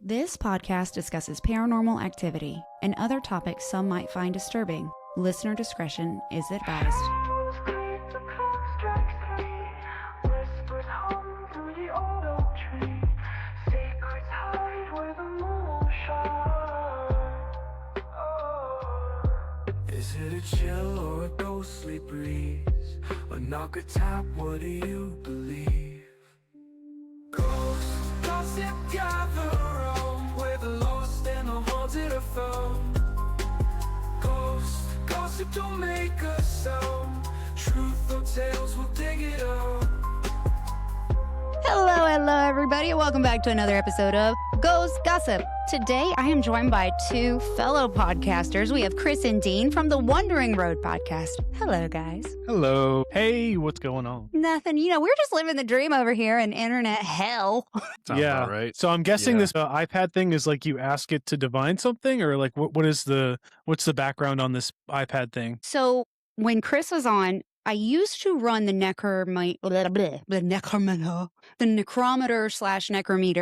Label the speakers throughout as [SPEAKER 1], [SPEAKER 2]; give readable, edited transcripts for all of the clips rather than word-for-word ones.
[SPEAKER 1] This podcast discusses paranormal activity and other topics some might find disturbing. Listener discretion is advised.
[SPEAKER 2] Is it a chill or a ghostly breeze? A knock, a tap, what do you believe? Ghosts, gossip, gather around where the lost and the haunted are found. Ghosts, gossip, don't make a sound. Truth or tales, we'll dig it out.
[SPEAKER 1] Hello, everybody. Welcome back to another episode of Ghost Gossip. Today, I am joined by two fellow podcasters. We have Chris and Dean from the Wandering Road podcast. Hello, guys.
[SPEAKER 3] Hello. Hey, what's going on?
[SPEAKER 1] Nothing. We're just living the dream over here in internet hell.
[SPEAKER 3] Sounds about right. So I'm guessing this iPad thing is like you ask it to divine something, or like what's the background on this iPad thing?
[SPEAKER 1] So when Chris was on, I used to run the necrometer,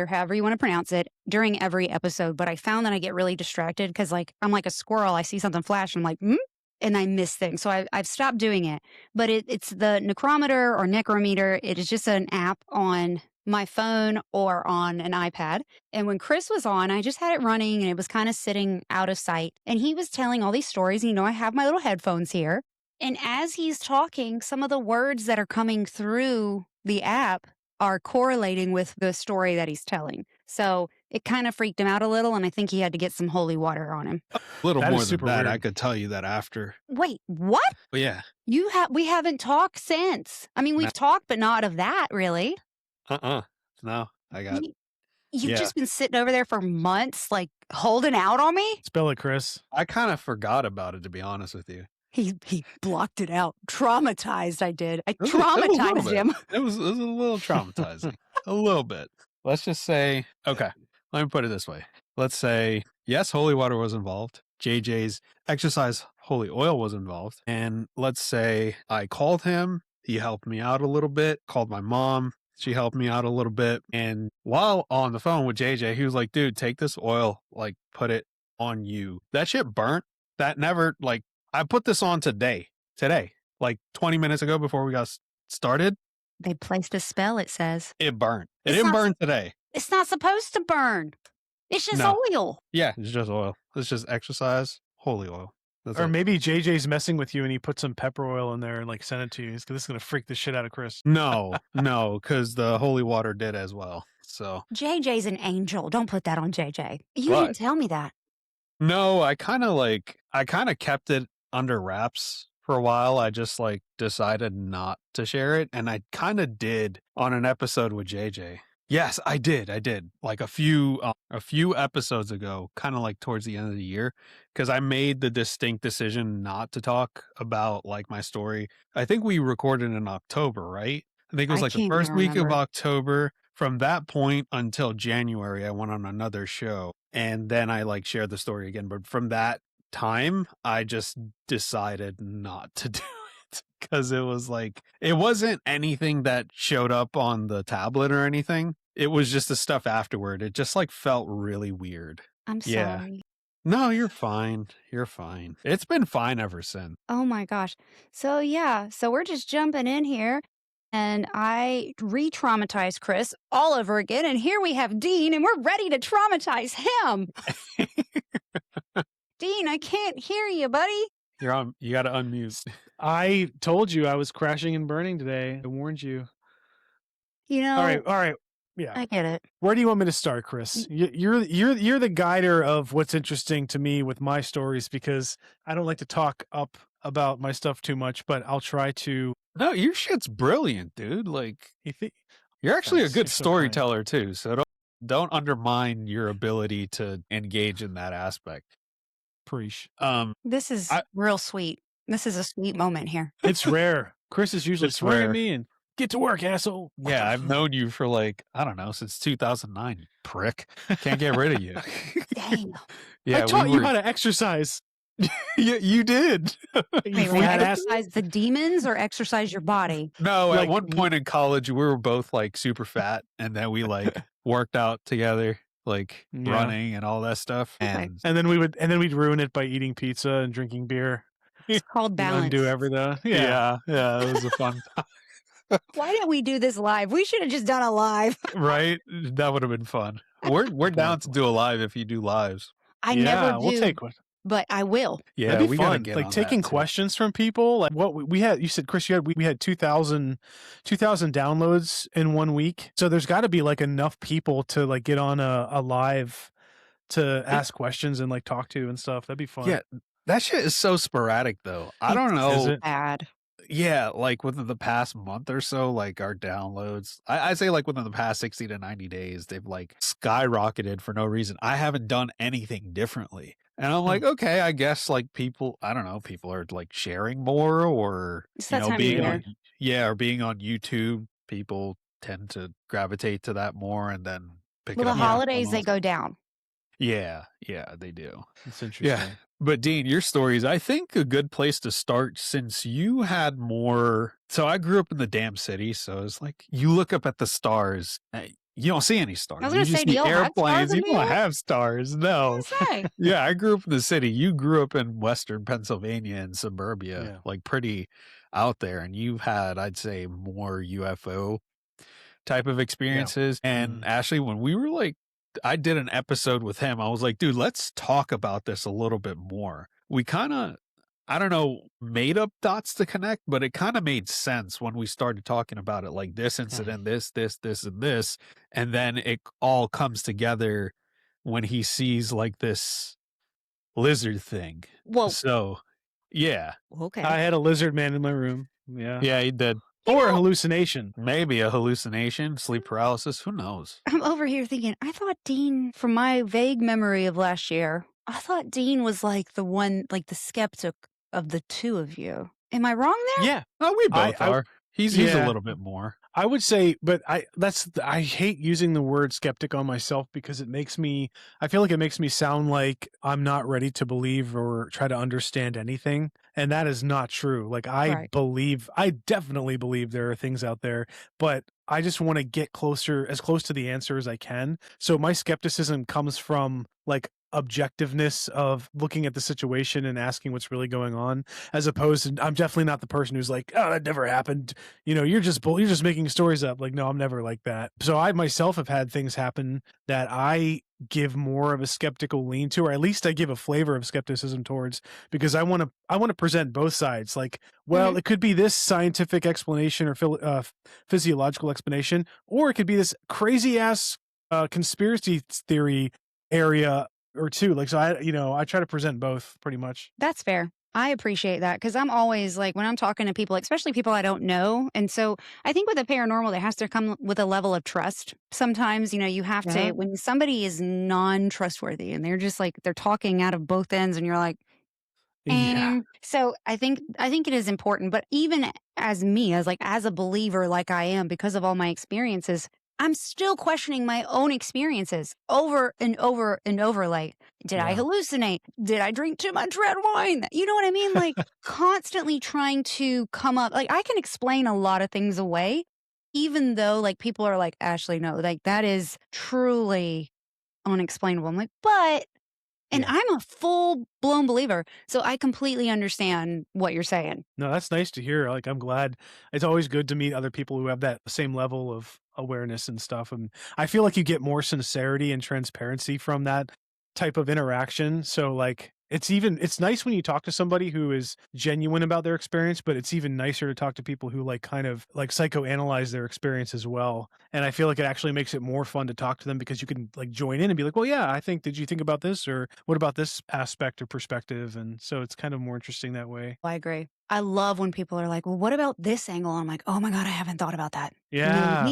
[SPEAKER 1] however you want to pronounce it, during every episode. But I found that I get really distracted because, I'm like a squirrel. I see something flash, and I'm like, and I miss things. So I've stopped doing it. But it's the necrometer or necrometer. It is just an app on my phone or on an iPad. And when Chris was on, I just had it running, and it was kind of sitting out of sight. And he was telling all these stories. I have my little headphones here. And as he's talking, some of the words that are coming through the app are correlating with the story that he's telling. So it kind of freaked him out a little, and I think he had to get some holy water on him.
[SPEAKER 4] A little
[SPEAKER 3] That
[SPEAKER 4] more
[SPEAKER 3] is
[SPEAKER 4] than
[SPEAKER 3] super
[SPEAKER 4] that.
[SPEAKER 3] weird.
[SPEAKER 4] I could tell you that after.
[SPEAKER 1] Wait, what?
[SPEAKER 4] But yeah.
[SPEAKER 1] We haven't talked since. I mean, we've talked, but not of that, really.
[SPEAKER 4] No, I got
[SPEAKER 1] You've just been sitting over there for months, holding out on me?
[SPEAKER 3] Spell it, Chris.
[SPEAKER 4] I kind of forgot about it, to be honest with you.
[SPEAKER 1] He blocked it out. Traumatized, I did. I
[SPEAKER 4] It was a little
[SPEAKER 1] traumatized
[SPEAKER 4] bit.
[SPEAKER 1] him.
[SPEAKER 4] It was a little traumatizing. A little bit. Let's just say, okay, let me put it this way. Let's say, yes, holy water was involved. JJ's exercise holy oil was involved. And let's say I called him. He helped me out a little bit. Called my mom. She helped me out a little bit. And while on the phone with JJ, he was like, dude, take this oil, put it on you. That shit burnt. That never, I put this on today, 20 minutes ago before we got started.
[SPEAKER 1] They placed a spell, it says.
[SPEAKER 4] It burned. It
[SPEAKER 1] It's
[SPEAKER 4] didn't
[SPEAKER 1] not-
[SPEAKER 4] burn today.
[SPEAKER 1] It's not supposed to burn. It's just
[SPEAKER 4] No.
[SPEAKER 1] oil.
[SPEAKER 4] Yeah, it's just oil. It's just exercise, holy oil. That's
[SPEAKER 3] Or
[SPEAKER 4] it.
[SPEAKER 3] maybe JJ's messing with you and he put some pepper oil in there and sent it to you. This is going to freak the shit out of Chris.
[SPEAKER 4] No, because the holy water did as well. So
[SPEAKER 1] JJ's an angel. Don't put that on JJ. You
[SPEAKER 4] What?
[SPEAKER 1] didn't tell me that.
[SPEAKER 4] no, I kind of kept it under wraps for a while. I just decided not to share it, and I kind of did on an episode with JJ. Yes, I did. A few episodes ago, kind of towards the end of the year, because I made the distinct decision not to talk about my story. I think we recorded in October, right? I think it was
[SPEAKER 1] I
[SPEAKER 4] the
[SPEAKER 1] can't
[SPEAKER 4] first
[SPEAKER 1] even
[SPEAKER 4] week of
[SPEAKER 1] remember.
[SPEAKER 4] October. From that point until January, I went on another show, and then I shared the story again. But from that time, I just decided not to do it because it was it wasn't anything that showed up on the tablet or anything. It was just the stuff afterward. It just felt really weird.
[SPEAKER 1] I'm
[SPEAKER 4] Yeah.
[SPEAKER 1] sorry.
[SPEAKER 4] No, you're fine. You're fine. It's been fine ever since.
[SPEAKER 1] Oh my gosh. So we're just jumping in here, and I re-traumatized Chris all over again, and here we have Dean, and we're ready to traumatize him. Dean, I can't hear you, buddy.
[SPEAKER 4] You're on. You got to unmute.
[SPEAKER 3] I told you I was crashing and burning today. I warned you. All right. Yeah.
[SPEAKER 1] I get it.
[SPEAKER 3] Where do you want me to start, Chris? You're the guider of what's interesting to me with my stories, because I don't like to talk up about my stuff too much, but I'll try to.
[SPEAKER 4] No, your shit's brilliant, dude.
[SPEAKER 3] You think?
[SPEAKER 4] You're actually a
[SPEAKER 3] Thanks,
[SPEAKER 4] good
[SPEAKER 3] you're so kind.
[SPEAKER 4] storyteller too. So don't undermine your ability to engage in that aspect.
[SPEAKER 3] Preach.
[SPEAKER 1] This is
[SPEAKER 4] I-
[SPEAKER 1] real sweet. This is a sweet moment here.
[SPEAKER 3] It's rare. Chris is usually
[SPEAKER 4] It's
[SPEAKER 3] swinging
[SPEAKER 4] rare.
[SPEAKER 3] at me and get to work, asshole.
[SPEAKER 4] Yeah, I've known you for I don't know, since 2009, you prick. Can't get rid of you.
[SPEAKER 1] Dang.
[SPEAKER 4] Yeah,
[SPEAKER 3] I taught
[SPEAKER 4] we
[SPEAKER 3] you
[SPEAKER 4] were-
[SPEAKER 3] how to exercise.
[SPEAKER 4] you did.
[SPEAKER 1] Wait,
[SPEAKER 3] You
[SPEAKER 1] wait,
[SPEAKER 3] fat ass.
[SPEAKER 1] exercise the demons or exercise your body?
[SPEAKER 4] No,
[SPEAKER 3] Like-
[SPEAKER 4] at one point in college, we were both super fat, and then we worked out together. like
[SPEAKER 3] Yeah.
[SPEAKER 4] running and all that stuff.
[SPEAKER 1] Okay.
[SPEAKER 3] And then we'd ruin it by eating pizza and drinking beer.
[SPEAKER 1] It's called
[SPEAKER 3] And
[SPEAKER 1] balance.
[SPEAKER 3] undo everything. Yeah.
[SPEAKER 4] Yeah, it was a fun
[SPEAKER 1] Why didn't we do this live? We should have just done a live.
[SPEAKER 4] right? That would have been fun. We're down to do a live if you do lives.
[SPEAKER 1] I never do,
[SPEAKER 3] we'll take one.
[SPEAKER 1] but I will.
[SPEAKER 4] Yeah,
[SPEAKER 3] That'd be
[SPEAKER 4] we gotta
[SPEAKER 3] fun.
[SPEAKER 4] get
[SPEAKER 3] Like
[SPEAKER 4] on
[SPEAKER 3] taking
[SPEAKER 4] that too.
[SPEAKER 3] questions from people. Like what we had. You said, Chris, we had 2,000 downloads in 1 week. So there's got to be like enough people to like get on a live to ask questions and like talk to and stuff. That'd be fun.
[SPEAKER 4] Yeah, that shit is so sporadic though. I don't
[SPEAKER 3] Is
[SPEAKER 4] know.
[SPEAKER 3] it?
[SPEAKER 1] Bad.
[SPEAKER 4] Yeah, like within the past month or so, like our downloads, I'd say like within the past 60 to 90 days, they've like skyrocketed for no reason. I haven't done anything differently. And I'm like, okay, I guess like people, I don't know, people are like sharing more or,
[SPEAKER 1] It's
[SPEAKER 4] you
[SPEAKER 1] that
[SPEAKER 4] know,
[SPEAKER 1] time of
[SPEAKER 4] being
[SPEAKER 1] year.
[SPEAKER 4] on, yeah, or being on YouTube, people tend to gravitate to that more and then pick
[SPEAKER 1] Well,
[SPEAKER 4] it
[SPEAKER 1] the
[SPEAKER 4] up.
[SPEAKER 1] holidays, they go down.
[SPEAKER 4] Yeah, they do.
[SPEAKER 3] It's interesting.
[SPEAKER 4] But Dean, your story is, I think, a good place to start since you had more. So I grew up in the damn city. So it's like you look up at the stars. You don't see any stars.
[SPEAKER 1] I was
[SPEAKER 4] You
[SPEAKER 1] gonna
[SPEAKER 4] just
[SPEAKER 1] say, do
[SPEAKER 4] see
[SPEAKER 1] y'all have
[SPEAKER 4] airplanes.
[SPEAKER 1] stars in
[SPEAKER 4] You
[SPEAKER 1] New
[SPEAKER 4] don't
[SPEAKER 1] York?
[SPEAKER 4] have stars. No.
[SPEAKER 1] Say.
[SPEAKER 4] Yeah, I grew up in the city. You grew up in Western Pennsylvania and suburbia,
[SPEAKER 3] Yeah.
[SPEAKER 4] like pretty out there. And you've had, I'd say, more UFO type of experiences. And Ashley, when we were like, I did an episode with him. I was like, dude, let's talk about this a little bit more. We kind of, I don't know, made up dots to connect, but it kind of made sense when we started talking about it, like this incident, this, and this. And then it all comes together when he sees like this lizard thing.
[SPEAKER 1] Well,
[SPEAKER 4] So, yeah.
[SPEAKER 1] okay.
[SPEAKER 3] I had a lizard man in my room. Yeah.
[SPEAKER 4] Yeah, he did.
[SPEAKER 3] Or a hallucination.
[SPEAKER 4] Maybe a hallucination, sleep paralysis. Who knows?
[SPEAKER 1] I'm over here thinking, I thought Dean, from my vague memory of last year, I thought Dean was like the one, like the skeptic of the two of you. Am I wrong there?
[SPEAKER 3] Yeah.
[SPEAKER 4] Oh, we both
[SPEAKER 3] I-
[SPEAKER 4] are. He's a
[SPEAKER 3] yeah.
[SPEAKER 4] little bit more.
[SPEAKER 3] I would say, but I hate using the word skeptic on myself because I feel like it makes me sound like I'm not ready to believe or try to understand anything. And that is not true. Like I definitely believe there are things out there, but I just want to get as close to the answer as I can. So my skepticism comes from like objectiveness of looking at the situation and asking what's really going on, as opposed to I'm definitely not the person who's like, oh, that never happened. You know, you're just making stories up. Like, no, I'm never like that. So I myself have had things happen that I give more of a skeptical lean to, or at least I give a flavor of skepticism towards, because I want to present both sides. Like, well, it could be this scientific explanation or physiological explanation, or it could be this crazy ass conspiracy theory area or two. Like, so I try to present both pretty much.
[SPEAKER 1] That's fair. I appreciate that because I'm always like, when I'm talking to people, especially people I don't know. And so I think with the paranormal, there has to come with a level of trust. Sometimes, you have to, when somebody is non-trustworthy and they're just like, they're talking out of both ends and you're like,
[SPEAKER 3] Yeah.
[SPEAKER 1] so I think it is important, but even as me, as a believer, like I am, because of all my experiences, I'm still questioning my own experiences over and over and over. Like, did I hallucinate? Did I drink too much red wine? You know what I mean? Like constantly trying to come up, like I can explain a lot of things away, even though like people are like, Ashley, no, like that is truly unexplainable. I'm like, and I'm a full blown believer. So I completely understand what you're saying.
[SPEAKER 3] No, that's nice to hear. Like, I'm glad. It's always good to meet other people who have that same level of awareness and stuff. And I feel like you get more sincerity and transparency from that type of interaction. So like, it's nice when you talk to somebody who is genuine about their experience, but it's even nicer to talk to people who like kind of like psychoanalyze their experience as well. And I feel like it actually makes it more fun to talk to them because you can like join in and be like, well, yeah, did you think about this? Or what about this aspect or perspective? And so it's kind of more interesting that way.
[SPEAKER 1] I agree. I love when people are like, well, what about this angle? I'm like, oh my God, I haven't thought about that.
[SPEAKER 3] Yeah.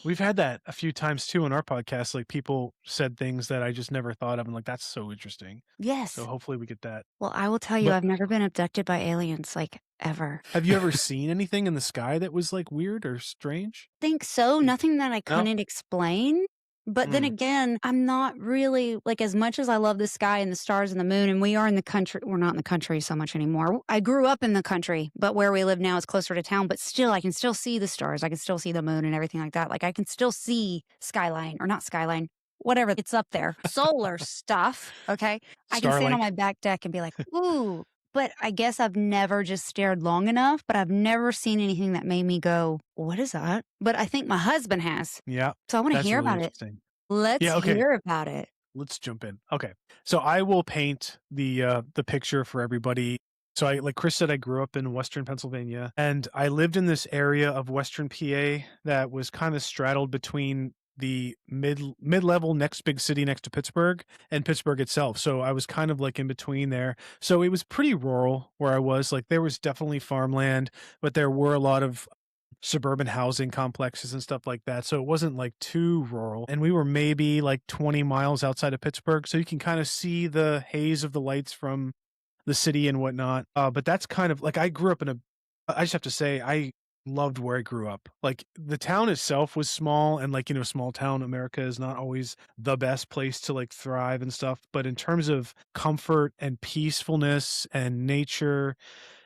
[SPEAKER 3] We've had that a few times too on our podcast. Like people said things that I just never thought of. And like, that's so interesting.
[SPEAKER 1] Yes.
[SPEAKER 3] So hopefully we get that.
[SPEAKER 1] Well, I will tell you,
[SPEAKER 3] But-
[SPEAKER 1] I've never been abducted by aliens, like ever.
[SPEAKER 3] Have you ever seen anything in the sky that was like weird or strange?
[SPEAKER 1] Think so. Nothing that I couldn't explain. But then again, I'm not really like, as much as I love the sky and the stars and the moon, and we are in the country, we're not in the country so much anymore. I grew up in the country, but where we live now is closer to town. But still, I can still see the stars. I can still see the moon and everything like that. Like I can still see skyline, or not skyline. whatever, it's up there, solar stuff, okay? I can stand on
[SPEAKER 3] Starlink.
[SPEAKER 1] my back deck and be like, "Ooh," but I guess I've never just stared long enough, but I've never seen anything that made me go, "What is that?" But I think my husband has.
[SPEAKER 3] Yeah,
[SPEAKER 1] So I wanna
[SPEAKER 3] that's
[SPEAKER 1] hear
[SPEAKER 3] really
[SPEAKER 1] about it.
[SPEAKER 3] interesting.
[SPEAKER 1] Let's
[SPEAKER 3] Yeah, okay.
[SPEAKER 1] hear about it.
[SPEAKER 3] Let's jump in. Okay. So I will paint the picture for everybody. So I like Chris said, I grew up in Western Pennsylvania and I lived in this area of Western PA that was kind of straddled between the mid-level next big city next to Pittsburgh and Pittsburgh itself. So I was kind of like in between there. So it was pretty rural where I was. Like there was definitely farmland, but there were a lot of suburban housing complexes and stuff like that. So it wasn't like too rural. And we were maybe like 20 miles outside of Pittsburgh. So you can kind of see the haze of the lights from the city and whatnot. But that's kind of like I grew up in I just have to say, I loved where I grew up. Like the town itself was small and like, small town America is not always the best place to like thrive and stuff. But in terms of comfort and peacefulness and nature,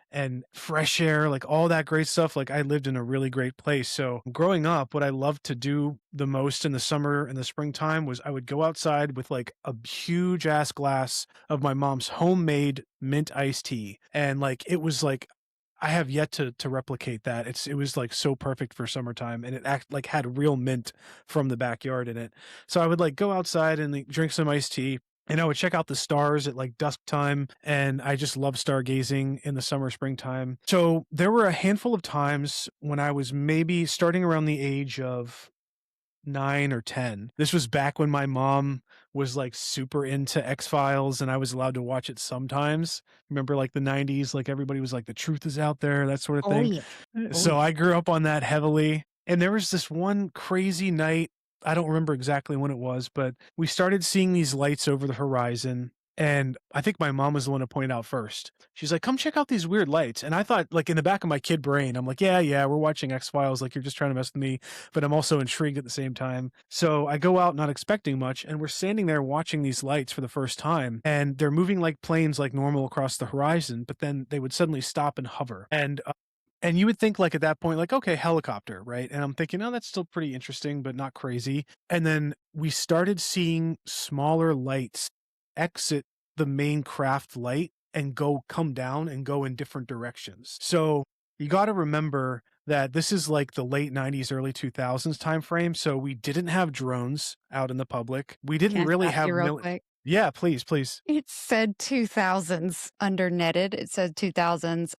[SPEAKER 3] and fresh air, like all that great stuff. Like I lived in a really great place. So growing up, what I loved to do the most in the summer and the springtime was I would go outside with like a huge ass glass of my mom's homemade mint iced tea. And like it was like I have yet to replicate that. It was like so perfect for summertime and like had real mint from the backyard in it. So I would like go outside and like, drink some iced tea and I would check out the stars at like dusk time. And I just love stargazing in the summer, springtime. So there were a handful of times when I was maybe starting around the age of 9 or 10. This was back when my mom was like super into X-Files and I was allowed to watch it sometimes. Remember like the 90s, like everybody was like, the truth is out there, that sort of
[SPEAKER 1] Oh,
[SPEAKER 3] thing.
[SPEAKER 1] yeah. Oh,
[SPEAKER 3] So
[SPEAKER 1] yeah.
[SPEAKER 3] I grew up on that heavily. And there was this one crazy night. I don't remember exactly when it was, but we started seeing these lights over the horizon. And I think my mom was the one to point out first. She's like, come check out these weird lights. And I thought, like, in the back of my kid brain, I'm like, yeah, we're watching X-Files. Like, you're just trying to mess with me. But I'm also intrigued at the same time. So I go out not expecting much. And we're standing there watching these lights for the first time. And they're moving like planes, like normal across the horizon. But then they would suddenly stop and hover. And you would think like at that point, like, okay, helicopter, right? And I'm thinking, oh, that's still pretty interesting, but not crazy. And then we started seeing smaller lights exit the main craft light and come down and go in different directions. So you got to remember that this is like the late 90s, early 2000s time frame. So we didn't have drones out in the public. We didn't
[SPEAKER 1] Can I
[SPEAKER 3] really
[SPEAKER 1] stop
[SPEAKER 3] have
[SPEAKER 1] you real quick?
[SPEAKER 3] Yeah, please, please.
[SPEAKER 1] It said 2000s under netted. It said 2000s.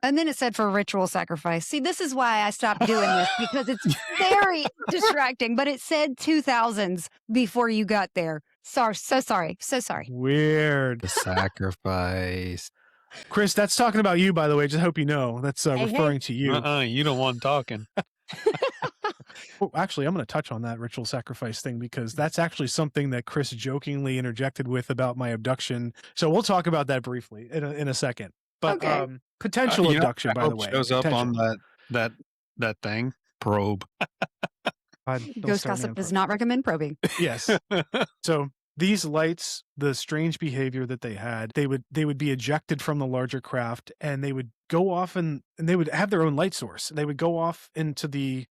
[SPEAKER 1] And then it said for ritual sacrifice. See, this is why I stopped doing this because it's very distracting, but it said 2000s before you got there. Sorry, so sorry, so sorry.
[SPEAKER 3] Weird.
[SPEAKER 4] The sacrifice.
[SPEAKER 3] Chris, that's talking about you, by the way. Just hope you know. That's
[SPEAKER 1] Hey,
[SPEAKER 3] referring to you.
[SPEAKER 4] You don't want talking.
[SPEAKER 3] Well, actually, I'm going to touch on that ritual sacrifice thing because that's actually something that Chris jokingly interjected with about my abduction. So we'll talk about that briefly in a second. But
[SPEAKER 1] Okay.
[SPEAKER 3] potential
[SPEAKER 4] You know,
[SPEAKER 3] abduction,
[SPEAKER 4] I
[SPEAKER 3] by the
[SPEAKER 4] hope
[SPEAKER 3] way.
[SPEAKER 4] shows up on
[SPEAKER 3] Potential.
[SPEAKER 4] that thing probe.
[SPEAKER 3] Don't
[SPEAKER 1] Ghost
[SPEAKER 3] start me
[SPEAKER 1] Gossip
[SPEAKER 3] on
[SPEAKER 1] does
[SPEAKER 3] pro-
[SPEAKER 1] not recommend probing.
[SPEAKER 3] Yes. So these lights, the strange behavior that they had, they would be ejected from the larger craft and they would go off and they would have their own light source. They would go off into the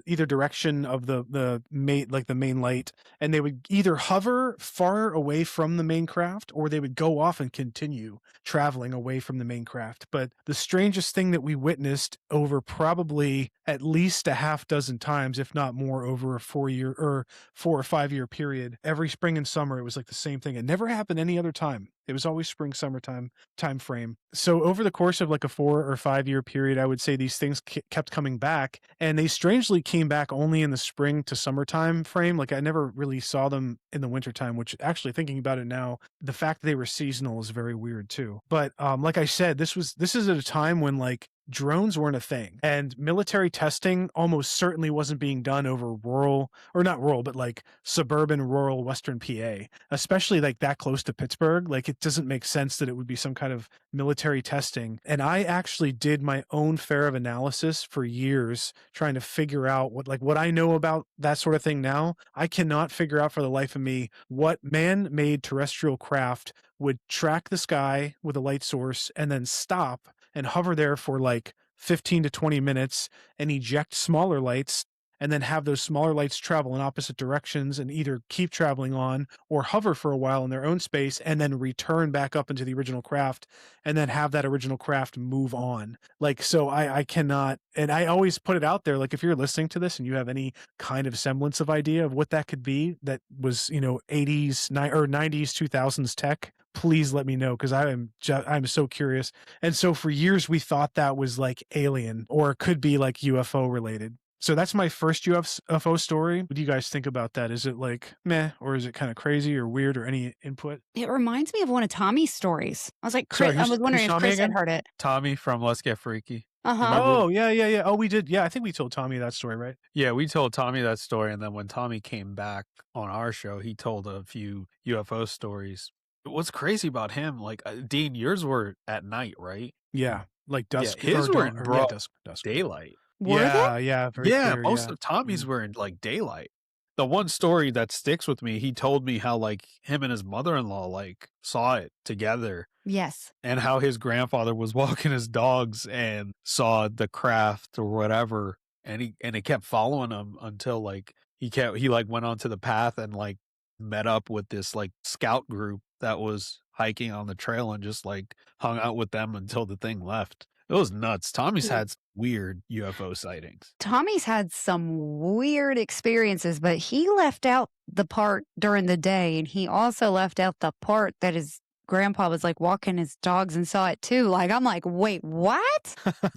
[SPEAKER 3] either direction of the main light, and they would either hover far away from the main craft or they would go off and continue traveling away from the main craft. But the strangest thing that we witnessed over probably at least a half dozen times, if not more, over a 4 or 5 year period, every spring and summer, it was like the same thing. It never happened any other time. It was always spring, summertime time frame. So over the course of like a 4 or 5 year period, I would say these things kept coming back, and they strangely came back only in the spring to summertime frame. Like I never really saw them in the wintertime, which actually thinking about it now, the fact that they were seasonal is very weird too. But like I said, this is at a time when like drones weren't a thing and military testing almost certainly wasn't being done over rural, or not rural, but like suburban rural Western PA, especially like that close to Pittsburgh. Like it doesn't make sense that it would be some kind of military testing. And I actually did my own fair of analysis for years trying to figure out what I know about that sort of thing now. I cannot figure out for the life of me what man-made terrestrial craft would track the sky with a light source and then stop and hover there for like 15 to 20 minutes and eject smaller lights and then have those smaller lights travel in opposite directions and either keep traveling on or hover for a while in their own space and then return back up into the original craft and then have that original craft move on. Like, so I cannot, and I always put it out there, like if you're listening to this and you have any kind of semblance of idea of what that could be that was, 80s or 90s 2000s tech, please let me know, because I'm so curious. And so for years we thought that was like alien or it could be like UFO related. So that's my first UFO story. What do you guys think about that? Is it like meh, or is it kind of crazy or weird, or any input?
[SPEAKER 1] It reminds me of one of Tommy's stories. I was like,
[SPEAKER 3] Sorry,
[SPEAKER 1] I was wondering
[SPEAKER 3] who's
[SPEAKER 1] if
[SPEAKER 3] Tommy
[SPEAKER 1] Chris had
[SPEAKER 3] again?
[SPEAKER 1] heard it.
[SPEAKER 4] Tommy from Let's Get Freaky.
[SPEAKER 1] Uh-huh.
[SPEAKER 3] Oh, yeah. Oh, we did. Yeah, I think we told Tommy that story, right?
[SPEAKER 4] Yeah, we told Tommy that story, and then when Tommy came back on our show, he told a few UFO stories. What's crazy about him, like Dean, yours were at night, right?
[SPEAKER 3] Yeah, like dusk.
[SPEAKER 4] Yeah, his
[SPEAKER 3] or
[SPEAKER 4] were
[SPEAKER 3] dawn, or,
[SPEAKER 4] broad
[SPEAKER 3] dusk.
[SPEAKER 4] daylight.
[SPEAKER 1] Were they?
[SPEAKER 3] Yeah, very
[SPEAKER 4] Yeah,
[SPEAKER 3] clear,
[SPEAKER 4] most
[SPEAKER 3] yeah.
[SPEAKER 4] of Tommy's were in like daylight. The one story that sticks with me, he told me how like him and his mother-in-law like saw it together,
[SPEAKER 1] Yes.
[SPEAKER 4] and how his grandfather was walking his dogs and saw the craft or whatever, and it kept following him until like he like went onto the path and like met up with this like scout group that was hiking on the trail and just like hung out with them until the thing left. It was nuts. Tommy's had some weird UFO sightings.
[SPEAKER 1] Tommy's had some weird experiences, but he left out the part during the day, and he also left out the part that his grandpa was like walking his dogs and saw it too. Like, I'm like, wait, what?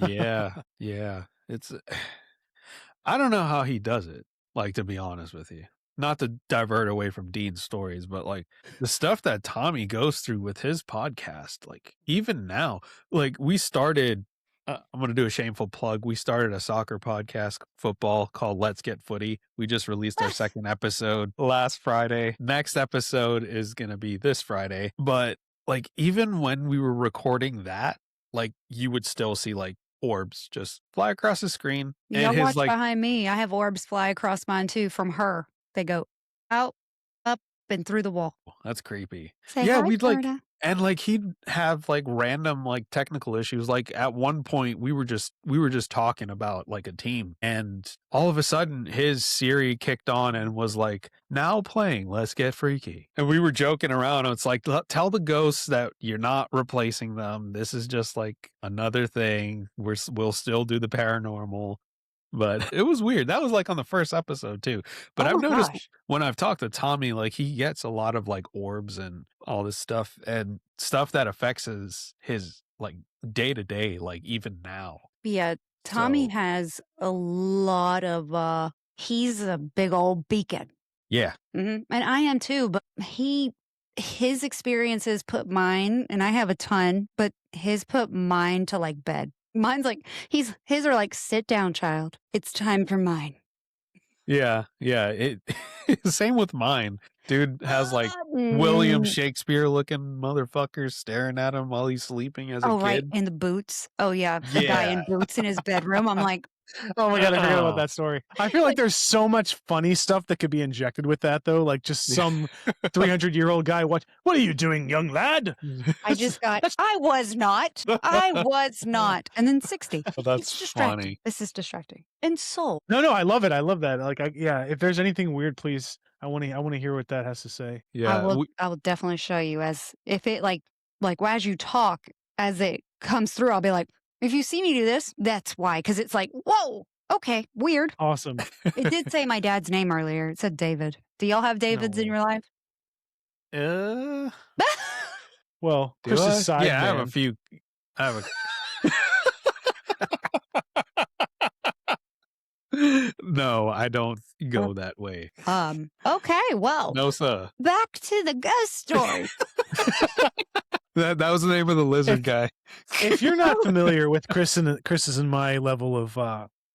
[SPEAKER 4] Yeah. It's I don't know how he does it, like, to be honest with you. Not to divert away from Dean's stories, but like the stuff that Tommy goes through with his podcast, like even now, like we started, I'm going to do a shameful plug. We started a soccer podcast, football, called Let's Get Footy. We just released our second episode last Friday. Next episode is going to be this Friday. But like, even when we were recording that, like you would still see like orbs just fly across the screen.
[SPEAKER 1] Y'all
[SPEAKER 4] And his
[SPEAKER 1] watch
[SPEAKER 4] like,
[SPEAKER 1] behind me. I have orbs fly across mine too from her. They go out, up, and through the wall.
[SPEAKER 4] that's creepy.
[SPEAKER 1] Say
[SPEAKER 4] Yeah,
[SPEAKER 1] hi,
[SPEAKER 4] we'd like,
[SPEAKER 1] Florida.
[SPEAKER 4] and like he'd have like random like technical issues. Like at one point we were just talking about like a team, and all of a sudden his Siri kicked on and was like, now playing Let's Get Freaky. And we were joking around. It's like, tell the ghosts that you're not replacing them. This is just like another thing. We'll still do the paranormal. But it was weird. That was like on the first episode too. But
[SPEAKER 1] Oh
[SPEAKER 4] I've
[SPEAKER 1] my
[SPEAKER 4] noticed
[SPEAKER 1] gosh.
[SPEAKER 4] when I've talked to Tommy, like he gets a lot of like orbs and all this stuff and stuff that affects his like day to day, like even now.
[SPEAKER 1] Yeah, Tommy
[SPEAKER 4] So
[SPEAKER 1] has a lot of, he's a big old beacon.
[SPEAKER 4] yeah.
[SPEAKER 1] And I am too, but his experiences put mine, and I have a ton, but his put mine to like bed. Mine's like, his are like, sit down, child. It's time for mine.
[SPEAKER 4] Yeah. It same with mine. Dude has like William Shakespeare looking motherfuckers staring at him while he's sleeping as a
[SPEAKER 1] Oh, right.
[SPEAKER 4] kid.
[SPEAKER 1] In the boots. Oh, yeah. The guy in boots in his bedroom. I'm like,
[SPEAKER 3] Oh my God, I forgot about that story. I feel like there's so much funny stuff that could be injected with that, though. Like just some 300-year-old guy. What are you doing, young lad?
[SPEAKER 1] I just got, I was not. And then 60.
[SPEAKER 4] Well, that's
[SPEAKER 1] It's distracting.
[SPEAKER 4] funny.
[SPEAKER 1] This is distracting. And soul.
[SPEAKER 3] No, I love it. I love that. Like, yeah. If there's anything weird, please, I want to hear what that has to say.
[SPEAKER 4] Yeah.
[SPEAKER 1] I will definitely show you as if it like as you talk, as it comes through, I'll be like, if you see me do this, that's why. Because it's like, whoa, okay, weird.
[SPEAKER 3] Awesome.
[SPEAKER 1] It did say my dad's name earlier. It said David. Do y'all have Davids in
[SPEAKER 3] No.
[SPEAKER 1] your life?
[SPEAKER 3] Well,
[SPEAKER 4] Do
[SPEAKER 3] Chris's
[SPEAKER 4] I?
[SPEAKER 3] side
[SPEAKER 4] Yeah, I have a
[SPEAKER 3] man.
[SPEAKER 4] few. I have a. No, I don't go that way.
[SPEAKER 1] Okay, well,
[SPEAKER 4] No, sir.
[SPEAKER 1] back to the ghost story.
[SPEAKER 4] That was the name of the lizard guy.
[SPEAKER 3] If you're not familiar with Chris's and my level of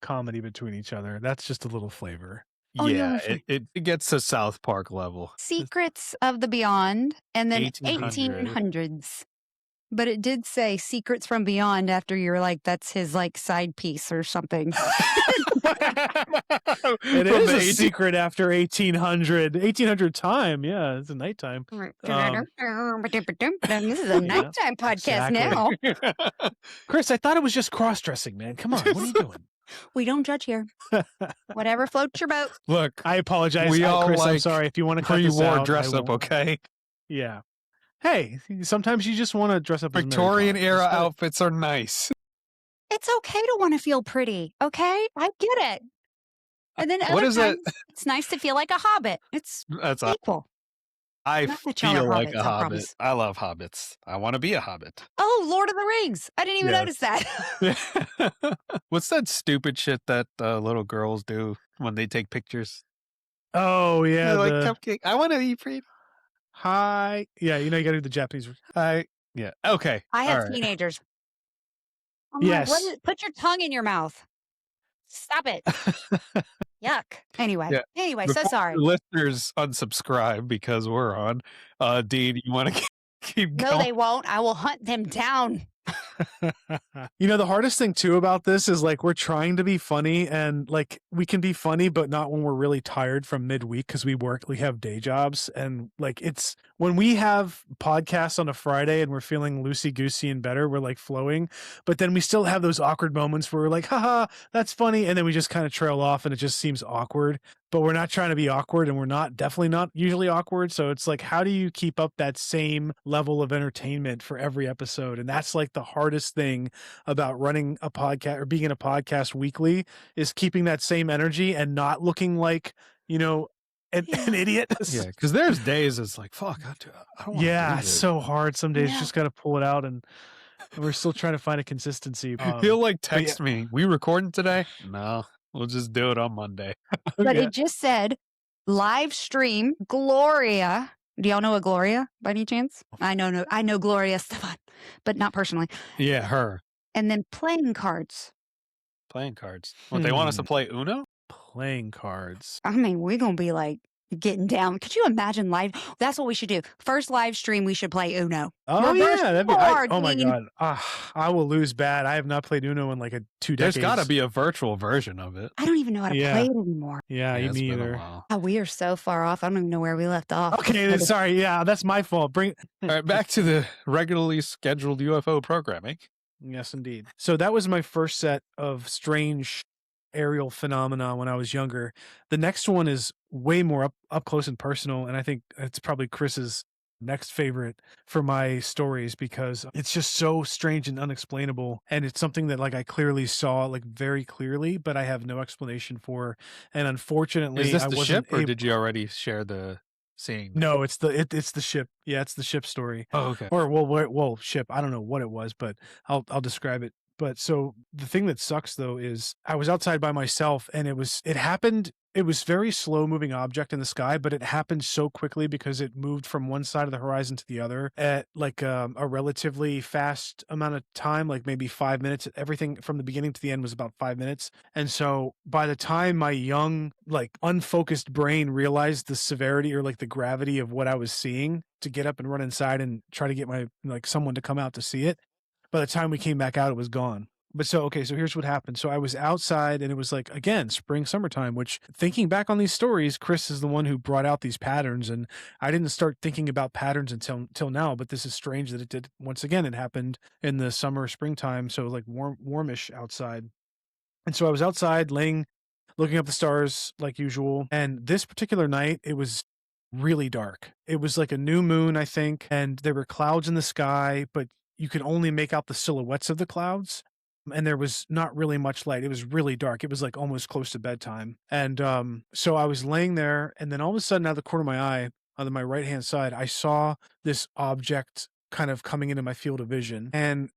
[SPEAKER 3] comedy between each other, that's just a little flavor.
[SPEAKER 1] Oh,
[SPEAKER 4] Yeah,
[SPEAKER 1] you're
[SPEAKER 4] it gets to South Park level.
[SPEAKER 1] Secrets of the Beyond, and then
[SPEAKER 4] 1800.
[SPEAKER 1] 1800s. But it did say Secrets from Beyond after you're like, that's his like side piece or something.
[SPEAKER 3] It is a secret after 1800 time. Yeah, it's a nighttime.
[SPEAKER 1] This is a nighttime podcast
[SPEAKER 3] exactly.
[SPEAKER 1] now.
[SPEAKER 3] Chris, I thought it was just cross-dressing, man. Come on, what are you doing?
[SPEAKER 1] We don't judge here. Whatever floats your boat.
[SPEAKER 4] Look,
[SPEAKER 3] I apologize,
[SPEAKER 4] we all
[SPEAKER 3] Chris. I'm
[SPEAKER 4] like
[SPEAKER 3] sorry if you want to cut this
[SPEAKER 4] pre-war
[SPEAKER 3] out.
[SPEAKER 4] dress
[SPEAKER 3] I
[SPEAKER 4] up,
[SPEAKER 3] won't.
[SPEAKER 4] okay?
[SPEAKER 3] Yeah. Hey, sometimes you just want to dress up as Mary
[SPEAKER 4] Victorian
[SPEAKER 3] Poppins.
[SPEAKER 4] era
[SPEAKER 3] Just let it-
[SPEAKER 4] outfits are nice.
[SPEAKER 1] It's okay to want to feel pretty, okay? I get it. And then
[SPEAKER 4] What
[SPEAKER 1] other
[SPEAKER 4] is that?
[SPEAKER 1] times, it's nice to feel like a hobbit. It's
[SPEAKER 4] That's a,
[SPEAKER 1] equal.
[SPEAKER 4] I
[SPEAKER 1] Not that y'all are
[SPEAKER 4] feel like
[SPEAKER 1] hobbits,
[SPEAKER 4] a
[SPEAKER 1] I
[SPEAKER 4] hobbit.
[SPEAKER 1] promise.
[SPEAKER 4] I love hobbits. I want to be a hobbit.
[SPEAKER 1] Oh, Lord of the Rings. I didn't even notice that.
[SPEAKER 4] What's that stupid shit that little girls do when they take pictures?
[SPEAKER 3] Oh yeah,
[SPEAKER 4] They're like
[SPEAKER 3] the
[SPEAKER 4] cupcake. I want to eat free.
[SPEAKER 3] hi. Yeah, you know you got to do the Japanese.
[SPEAKER 4] Yeah. Okay.
[SPEAKER 1] I have
[SPEAKER 4] All right.
[SPEAKER 1] teenagers. I'm like,
[SPEAKER 3] Yes.
[SPEAKER 1] put your tongue in your mouth. Stop it. Yuck. Anyway,
[SPEAKER 4] Yeah.
[SPEAKER 1] so
[SPEAKER 4] Before
[SPEAKER 1] sorry.
[SPEAKER 4] the listeners unsubscribe because we're on. Dean, you want to keep
[SPEAKER 1] No,
[SPEAKER 4] going?
[SPEAKER 1] they won't. I will hunt them down.
[SPEAKER 3] You know, the hardest thing too about this is like we're trying to be funny and like we can be funny, but not when we're really tired from midweek because we have day jobs. And like it's when we have podcasts on a Friday and we're feeling loosey goosey and better, we're like flowing. But then we still have those awkward moments where we're like, haha, that's funny. And then we just kind of trail off and it just seems awkward. But we're not trying to be awkward and we're definitely not usually awkward. So it's like, how do you keep up that same level of entertainment for every episode? And that's like the hardest thing about running a podcast or being in a podcast weekly is keeping that same energy and not looking like, you know, an idiot.
[SPEAKER 4] Yeah, because there's days it's like, fuck, I don't want
[SPEAKER 3] Yeah,
[SPEAKER 4] to
[SPEAKER 3] it's so hard. Some days you just got to pull it out and we're still trying to find a consistency.
[SPEAKER 4] He'll like text me, we recording today? No, we'll just do it on Monday.
[SPEAKER 1] But it just said live stream Gloria. Do y'all know a Gloria by any chance? I know Gloria Stefan, but not personally.
[SPEAKER 4] Yeah, her.
[SPEAKER 1] And then playing cards.
[SPEAKER 4] Playing cards. What, they want us to play Uno?
[SPEAKER 3] Playing cards.
[SPEAKER 1] I mean, we're going to be like getting down. Could you imagine live? That's what we should do. First live stream, we should play Uno.
[SPEAKER 3] Oh
[SPEAKER 1] Reverse
[SPEAKER 3] yeah, that'd be.
[SPEAKER 1] board,
[SPEAKER 3] Oh my
[SPEAKER 1] Dean.
[SPEAKER 3] god, I will lose bad. I have not played Uno in like 2 decades.
[SPEAKER 4] There's got to be a virtual version of it.
[SPEAKER 1] I don't even know how to play it anymore.
[SPEAKER 3] Yeah,
[SPEAKER 4] Yeah, it's
[SPEAKER 3] me
[SPEAKER 4] been a
[SPEAKER 3] either.
[SPEAKER 4] while.
[SPEAKER 1] Oh, we are so far off. I don't even know where we left off.
[SPEAKER 3] Okay, then, sorry. Yeah, that's my fault.
[SPEAKER 4] All right, back to the regularly scheduled UFO programming.
[SPEAKER 3] Yes, indeed. So that was my first set of strange aerial phenomena when I was younger. The next one is way more up close and personal, and I think it's probably Chris's next favorite for my stories because it's just so strange and unexplainable, and it's something that like I clearly saw like very clearly, but I have no explanation for. And unfortunately,
[SPEAKER 4] Is this
[SPEAKER 3] I
[SPEAKER 4] the
[SPEAKER 3] wasn't
[SPEAKER 4] ship, or
[SPEAKER 3] able-
[SPEAKER 4] did you already share the scene?
[SPEAKER 3] No, it's the ship. Yeah, it's the ship story.
[SPEAKER 4] Oh, okay.
[SPEAKER 3] Or well, ship. I don't know what it was, but I'll describe it. But so the thing that sucks though is I was outside by myself and it happened. It was very slow moving object in the sky, but it happened so quickly because it moved from one side of the horizon to the other at like a relatively fast amount of time, like maybe 5 minutes. Everything from the beginning to the end was about 5 minutes. And so by the time my young, like unfocused brain realized the severity or like the gravity of what I was seeing to get up and run inside and try to get someone to come out to see it, by the time we came back out, it was gone. But so here's what happened. So I was outside and it was like, again, spring, summertime, which thinking back on these stories, Chris is the one who brought out these patterns. And I didn't start thinking about patterns until now, but this is strange that it did. Once again, it happened in the summer, springtime. So like warmish outside. And so I was outside looking up the stars like usual. And this particular night, it was really dark. It was like a new moon, I think. And there were clouds in the sky, but you could only make out the silhouettes of the clouds. And there was not really much light. It was really dark. It was like almost close to bedtime. And so I was laying there, and then all of a sudden, out of the corner of my eye, on my right-hand side, I saw this object kind of coming into my field of vision. And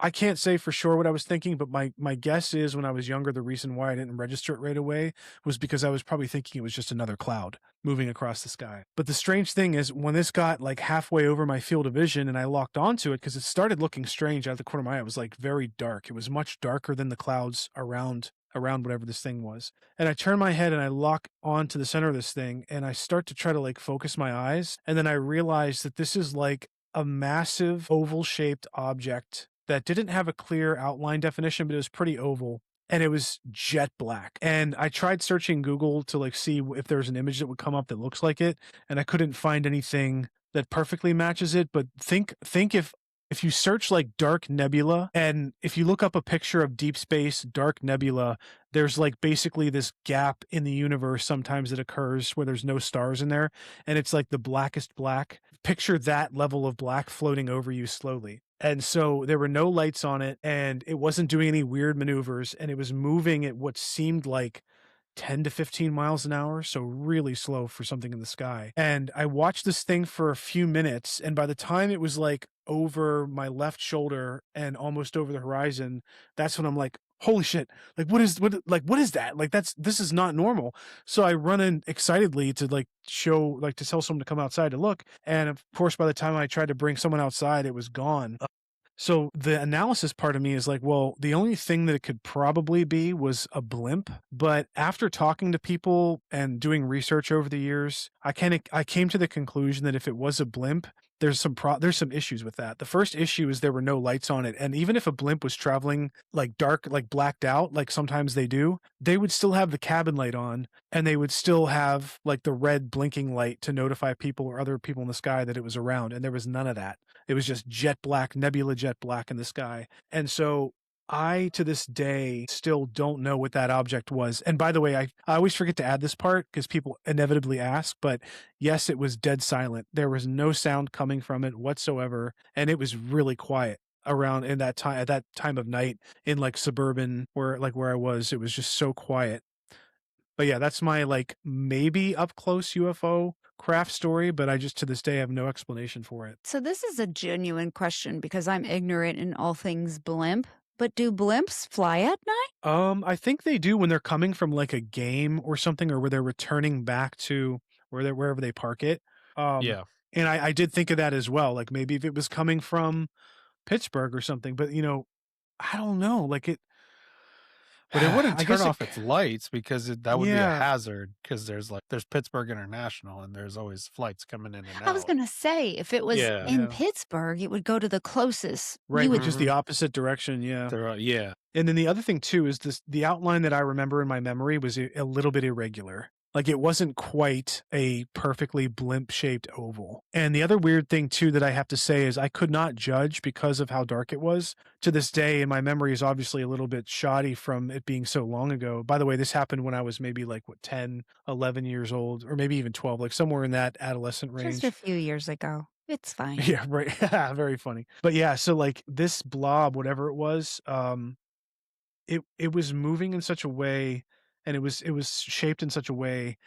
[SPEAKER 3] I can't say for sure what I was thinking, but my guess is when I was younger, the reason why I didn't register it right away was because I was probably thinking it was just another cloud moving across the sky. But the strange thing is when this got like halfway over my field of vision and I locked onto it, because it started looking strange out of the corner of my eye, it was like very dark. It was much darker than the clouds around whatever this thing was. And I turn my head and I lock onto the center of this thing and I start to try to like focus my eyes. And then I realize that this is like a massive oval shaped object that didn't have a clear outline definition, but it was pretty oval. And it was jet black. And I tried searching Google to like see if there was an image that would come up that looks like it. And I couldn't find anything that perfectly matches it. But think if if you search like dark nebula, and if you look up a picture of deep space dark nebula, there's like basically this gap in the universe sometimes that occurs where there's no stars in there, and it's like the blackest black. Picture that level of black floating over you slowly. And so there were no lights on it, and it wasn't doing any weird maneuvers, and it was moving at what seemed like 10 to 15 miles an hour, so really slow for something in the sky. And I watched this thing for a few minutes, and by the time it was like over my left shoulder and almost over the horizon, that's when I'm like, holy shit, like what is that? Like this is not normal. So I run in excitedly to like to tell someone to come outside to look. And of course, by the time I tried to bring someone outside, it was gone. So the analysis part of me is like, well, the only thing that it could probably be was a blimp. But after talking to people and doing research over the years, I came to the conclusion that if it was a blimp, there's some issues with that. The first issue is there were no lights on it, and even if a blimp was traveling like dark, like blacked out, like sometimes they do, they would still have the cabin light on, and they would still have like the red blinking light to notify people or other people in the sky that it was around, and there was none of that. It was just jet black, nebula jet black in the sky. And so I, to this day, still don't know what that object was. And by the way, I always forget to add this part because people inevitably ask, but yes, it was dead silent. There was no sound coming from it whatsoever. And it was really quiet around in that time, at that time of night in like suburban where I was, it was just so quiet. But yeah, that's my like maybe up close UFO craft story, but I just to this day have no explanation for it.
[SPEAKER 1] So this is a genuine question because I'm ignorant in all things blimp. But do blimps fly at night?
[SPEAKER 3] I think they do when they're coming from like a game or something, or where they're returning back to wherever they park it.
[SPEAKER 4] Yeah.
[SPEAKER 3] And I did think of that as well. Like maybe if it was coming from Pittsburgh or something, but I don't know. Like it,
[SPEAKER 4] But it wouldn't
[SPEAKER 3] I
[SPEAKER 4] turn
[SPEAKER 3] guess
[SPEAKER 4] off its lights because that would be a
[SPEAKER 3] yeah,
[SPEAKER 4] hazard because there's Pittsburgh International and there's always flights coming in and
[SPEAKER 1] I was
[SPEAKER 4] out.
[SPEAKER 1] going to say, if it was
[SPEAKER 4] Yeah.
[SPEAKER 1] in
[SPEAKER 3] Yeah.
[SPEAKER 1] Pittsburgh, it would go to the closest.
[SPEAKER 3] Right,
[SPEAKER 1] You
[SPEAKER 3] which
[SPEAKER 1] would,
[SPEAKER 3] is the opposite direction. Yeah.
[SPEAKER 4] Yeah.
[SPEAKER 3] And then the other thing too is the outline that I remember in my memory was a little bit irregular. Like it wasn't quite a perfectly blimp shaped oval. And the other weird thing too that I have to say is I could not judge because of how dark it was. To this day, and my memory is obviously a little bit shoddy from it being so long ago. By the way, this happened when I was maybe like 10, 11 years old, or maybe even 12, like somewhere in that adolescent range.
[SPEAKER 1] just a few years ago. It's fine.
[SPEAKER 3] Yeah, right. Very funny. But yeah, so like this blob, whatever it was, it was moving in such a way, and it was shaped in such a way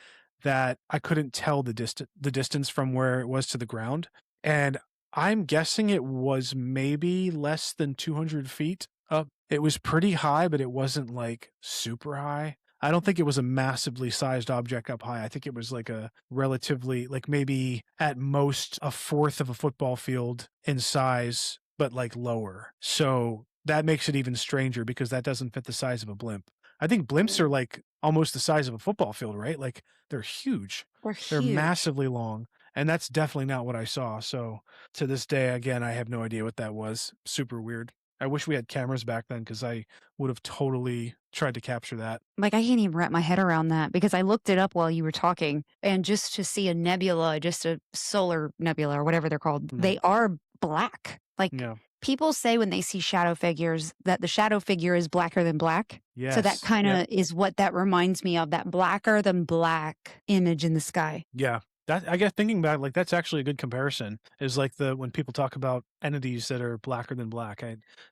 [SPEAKER 3] that I couldn't tell the distance from where it was to the ground. And I'm guessing it was maybe less than 200 feet up. It was pretty high, but it wasn't like super high. I don't think it was a massively sized object up high. I think it was like a relatively, like maybe at most a fourth of a football field in size, but like lower. So that makes it even stranger because that doesn't fit the size of a blimp. I think blimps are like almost the size of a football field, right? Like they're huge.
[SPEAKER 1] We're
[SPEAKER 3] They're
[SPEAKER 1] huge.
[SPEAKER 3] massively long. And that's definitely not what I saw. So to this day, again, I have no idea what that was. Super weird. I wish we had cameras back then because I would have totally tried to capture that.
[SPEAKER 1] Like, I can't even wrap my head around that because I looked it up while you were talking. And just to see a nebula, just a solar nebula or whatever they're called, they are black. Like,
[SPEAKER 3] Yeah.
[SPEAKER 1] people say when they see shadow figures that the shadow figure is blacker than black.
[SPEAKER 3] Yes.
[SPEAKER 1] So that kind of
[SPEAKER 3] Yep.
[SPEAKER 1] is what that reminds me of, that blacker than black image in the sky.
[SPEAKER 3] Yeah. That, I guess thinking about it, like that's actually a good comparison. Is like when people talk about entities that are blacker than black.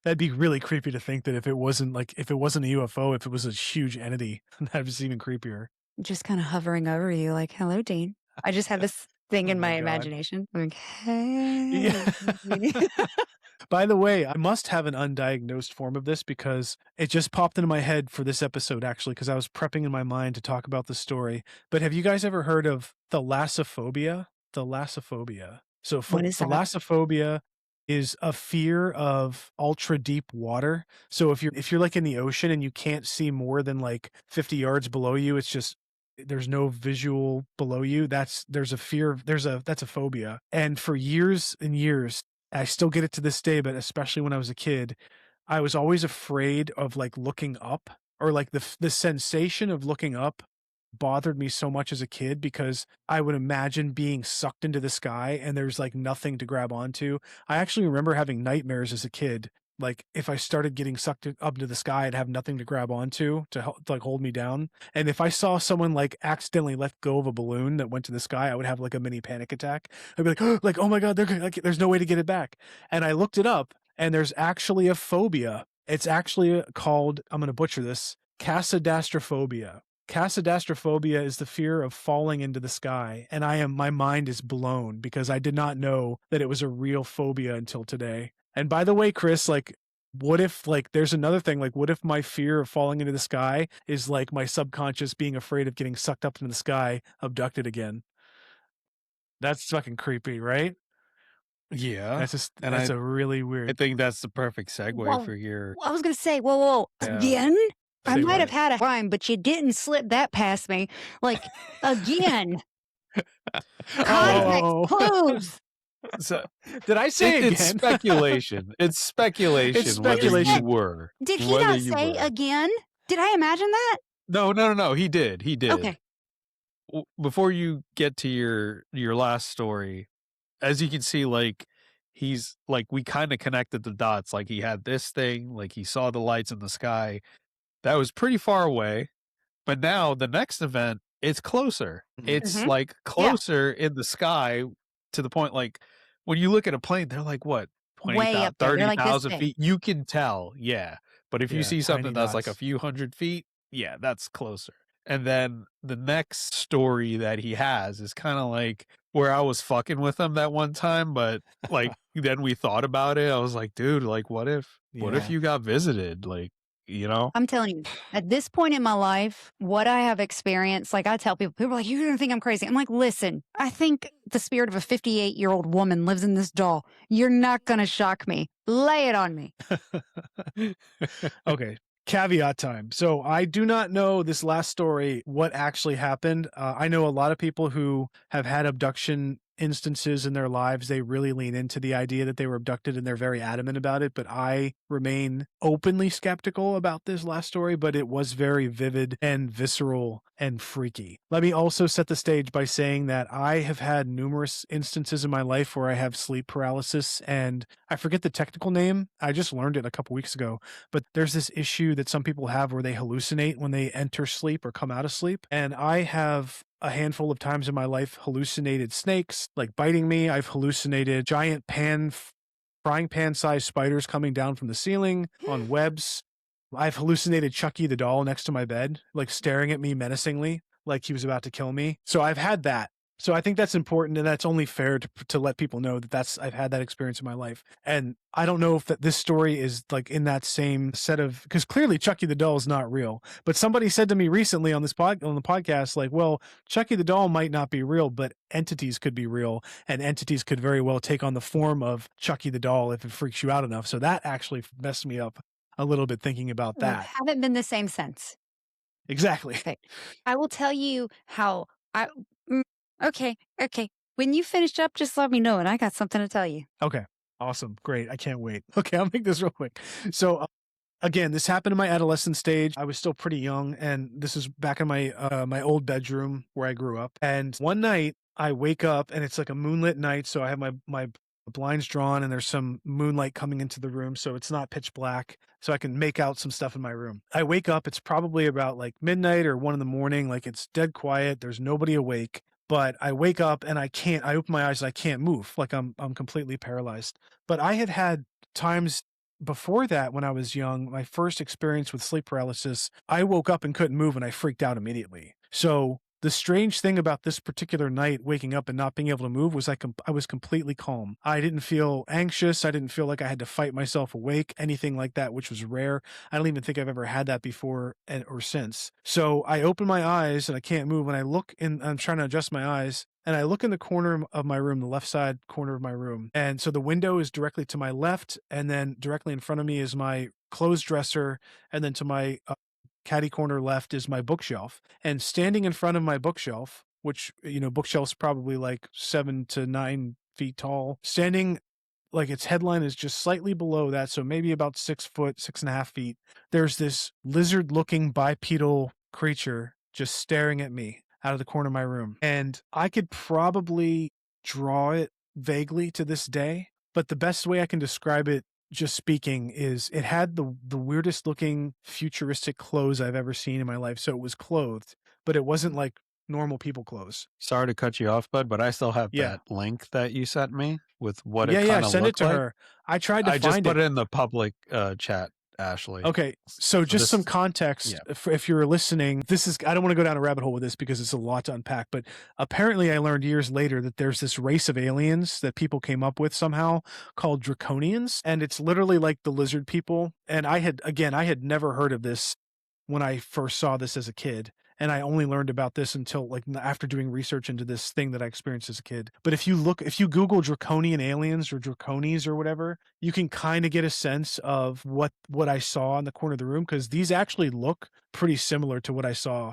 [SPEAKER 3] That'd be really creepy to think that if it wasn't a UFO, if it was a huge entity, that was even creepier.
[SPEAKER 1] Just kind of hovering over you like, hello, Dean. I just had this thing
[SPEAKER 3] Oh
[SPEAKER 1] in
[SPEAKER 3] my
[SPEAKER 1] my
[SPEAKER 3] God.
[SPEAKER 1] imagination. I'm like, hey.
[SPEAKER 3] Yeah. By the way, I must have an undiagnosed form of this because it just popped into my head for this episode, actually, because I was prepping in my mind to talk about the story. But have you guys ever heard of thalassophobia? Thalassophobia. So
[SPEAKER 1] What is that?
[SPEAKER 3] thalassophobia is a fear of ultra deep water. So if you're like in the ocean and you can't see more than like 50 yards below you, it's just there's no visual below you. That's a phobia. And for years and years, I still get it to this day, but especially when I was a kid, I was always afraid of like looking up, or like the sensation of looking up bothered me so much as a kid because I would imagine being sucked into the sky and there's like nothing to grab onto. I actually remember having nightmares as a kid. Like if I started getting sucked up into the sky, I'd have nothing to grab onto to like hold me down. And if I saw someone like accidentally let go of a balloon that went to the sky, I would have like a mini panic attack. I'd be like, oh, like, oh my God, there's no way to get it back. And I looked it up and there's actually a phobia. It's actually called, I'm going to butcher this, casadastrophobia. Casadastrophobia is the fear of falling into the sky, and my mind is blown because I did not know that it was a real phobia until today. And by the way, Chris, like, what if like there's another thing, like what if my fear of falling into the sky is like my subconscious being afraid of getting sucked up into the sky, abducted again? That's fucking creepy, right?
[SPEAKER 4] Yeah. And
[SPEAKER 3] That's a really
[SPEAKER 4] I
[SPEAKER 3] weird.
[SPEAKER 4] think that's the perfect segue
[SPEAKER 1] Whoa.
[SPEAKER 4] for your
[SPEAKER 1] I was gonna say, whoa,
[SPEAKER 4] Yeah.
[SPEAKER 1] again? I
[SPEAKER 3] Say
[SPEAKER 1] might
[SPEAKER 3] what?
[SPEAKER 1] have had a rhyme, but you didn't slip that past me. Like, again. Context
[SPEAKER 3] Oh.
[SPEAKER 1] clues.
[SPEAKER 4] So
[SPEAKER 3] Did I say
[SPEAKER 4] it's
[SPEAKER 3] again?
[SPEAKER 4] speculation. It's speculation
[SPEAKER 3] It's
[SPEAKER 4] whether
[SPEAKER 3] speculation.
[SPEAKER 4] you were.
[SPEAKER 1] Did he
[SPEAKER 4] Whether
[SPEAKER 1] not
[SPEAKER 4] you
[SPEAKER 1] say
[SPEAKER 4] were.
[SPEAKER 1] again? Did I imagine that?
[SPEAKER 4] No. He did. He did.
[SPEAKER 1] Okay.
[SPEAKER 4] Before you get to your last story, as you can see, like he's like we kind of connected the dots. Like he had this thing, like he saw the lights in the sky. That was pretty far away. But now the next event, it's closer. It's
[SPEAKER 1] Mhm.
[SPEAKER 4] like closer in the sky to the point like when you look at a plane, they're like what,
[SPEAKER 1] Way
[SPEAKER 4] 20,000,
[SPEAKER 1] up there. They're like this
[SPEAKER 4] 30,000
[SPEAKER 1] big.
[SPEAKER 4] feet. You can tell, yeah. But if you
[SPEAKER 3] Yeah,
[SPEAKER 4] see
[SPEAKER 3] tiny
[SPEAKER 4] something that's like a
[SPEAKER 3] dots.
[SPEAKER 4] few hundred feet, yeah, that's closer. And then the next story that he has is kind of like where I was fucking with him that one time, but like then we thought about it. I was like, dude, like what if
[SPEAKER 3] Yeah.
[SPEAKER 4] you got visited? Like, you know?
[SPEAKER 1] I'm telling you, at this point in my life, what I have experienced, like I tell people are like, you're going to think I'm crazy. I'm like, listen, I think the spirit of a 58-year-old woman lives in this doll. You're not going to shock me. Lay it on me.
[SPEAKER 3] Okay. Caveat time. So I do not know this last story, what actually happened. I know a lot of people who have had abduction instances in their lives. They really lean into the idea that they were abducted and they're very adamant about it. But I remain openly skeptical about this last story, but it was very vivid and visceral and freaky. Let me also set the stage by saying that I have had numerous instances in my life where I have sleep paralysis, and I forget the technical name. I just learned it a couple weeks ago, but there's this issue that some people have where they hallucinate when they enter sleep or come out of sleep. And I have a handful of times in my life hallucinated snakes like biting me. I've hallucinated giant frying pan sized spiders coming down from the ceiling on webs. I've hallucinated Chucky the doll next to my bed, like staring at me menacingly, like he was about to kill me. So I've had that. So I think that's important, and that's only fair to let people know that I've had that experience in my life. And I don't know if this story is like in that same set of, because clearly Chucky the doll is not real. But somebody said to me recently on the podcast, like, well, Chucky the doll might not be real, but entities could be real, and entities could very well take on the form of Chucky the doll if it freaks you out enough. So that actually messed me up a little bit thinking about that.
[SPEAKER 1] Haven't been the same since.
[SPEAKER 3] Exactly.
[SPEAKER 1] Okay. I will tell you how okay. When you finish up, just let me know, and I got something to tell you.
[SPEAKER 3] Okay. Awesome. Great. I can't wait. Okay, I'll make this real quick. So again, this happened in my adolescent stage. I was still pretty young, and this is back in my my old bedroom where I grew up. And one night I wake up and it's like a moonlit night, so I have my blinds drawn and there's some moonlight coming into the room, so it's not pitch black, so I can make out some stuff in my room. I wake up, it's probably about like midnight or 1 a.m, like it's dead quiet, there's nobody awake. But I wake up and I open my eyes and I can't move. Like I'm completely paralyzed. But I had times before that when I was young, my first experience with sleep paralysis, I woke up and couldn't move and I freaked out immediately. So the strange thing about this particular night, waking up and not being able to move, was I was completely calm. I didn't feel anxious. I didn't feel like I had to fight myself awake, anything like that, which was rare. I don't even think I've ever had that before or since. So I open my eyes and I can't move, and I'm trying to adjust my eyes, and I look in the corner of my room, the left side corner of my room. And so the window is directly to my left, and then directly in front of me is my clothes dresser, and then to my caddy corner left is my bookshelf. And standing in front of my bookshelf, which, bookshelf's probably like 7 to 9 feet tall, standing like its headline is just slightly below that, so maybe about 6 foot, 6.5 feet, there's this lizard looking bipedal creature just staring at me out of the corner of my room. And I could probably draw it vaguely to this day, but the best way I can describe it, just speaking, is it had the weirdest looking futuristic clothes I've ever seen in my life. So it was clothed, but it wasn't like normal people clothes.
[SPEAKER 4] Sorry to cut you off, bud, but I still have
[SPEAKER 3] Yeah.
[SPEAKER 4] that link that you sent me with what
[SPEAKER 3] Yeah,
[SPEAKER 4] it
[SPEAKER 3] yeah,
[SPEAKER 4] kind of
[SPEAKER 3] send it
[SPEAKER 4] looked
[SPEAKER 3] to
[SPEAKER 4] like.
[SPEAKER 3] her. I tried to
[SPEAKER 4] I just
[SPEAKER 3] find
[SPEAKER 4] put
[SPEAKER 3] it.
[SPEAKER 4] it in the public chat, Ashley.
[SPEAKER 3] Okay, so just
[SPEAKER 4] this-
[SPEAKER 3] some context
[SPEAKER 4] yeah.
[SPEAKER 3] if you're listening. This is, I don't want to go down a rabbit hole with this because it's a lot to unpack, but apparently I learned years later that there's this race of aliens that people came up with somehow called Draconians, and it's literally like the lizard people. And I had never heard of this when I first saw this as a kid. And I only learned about this until like after doing research into this thing that I experienced as a kid. But if you Google draconian aliens or draconies or whatever, you can kind of get a sense of what I saw in the corner of the room, because these actually look pretty similar to what I saw.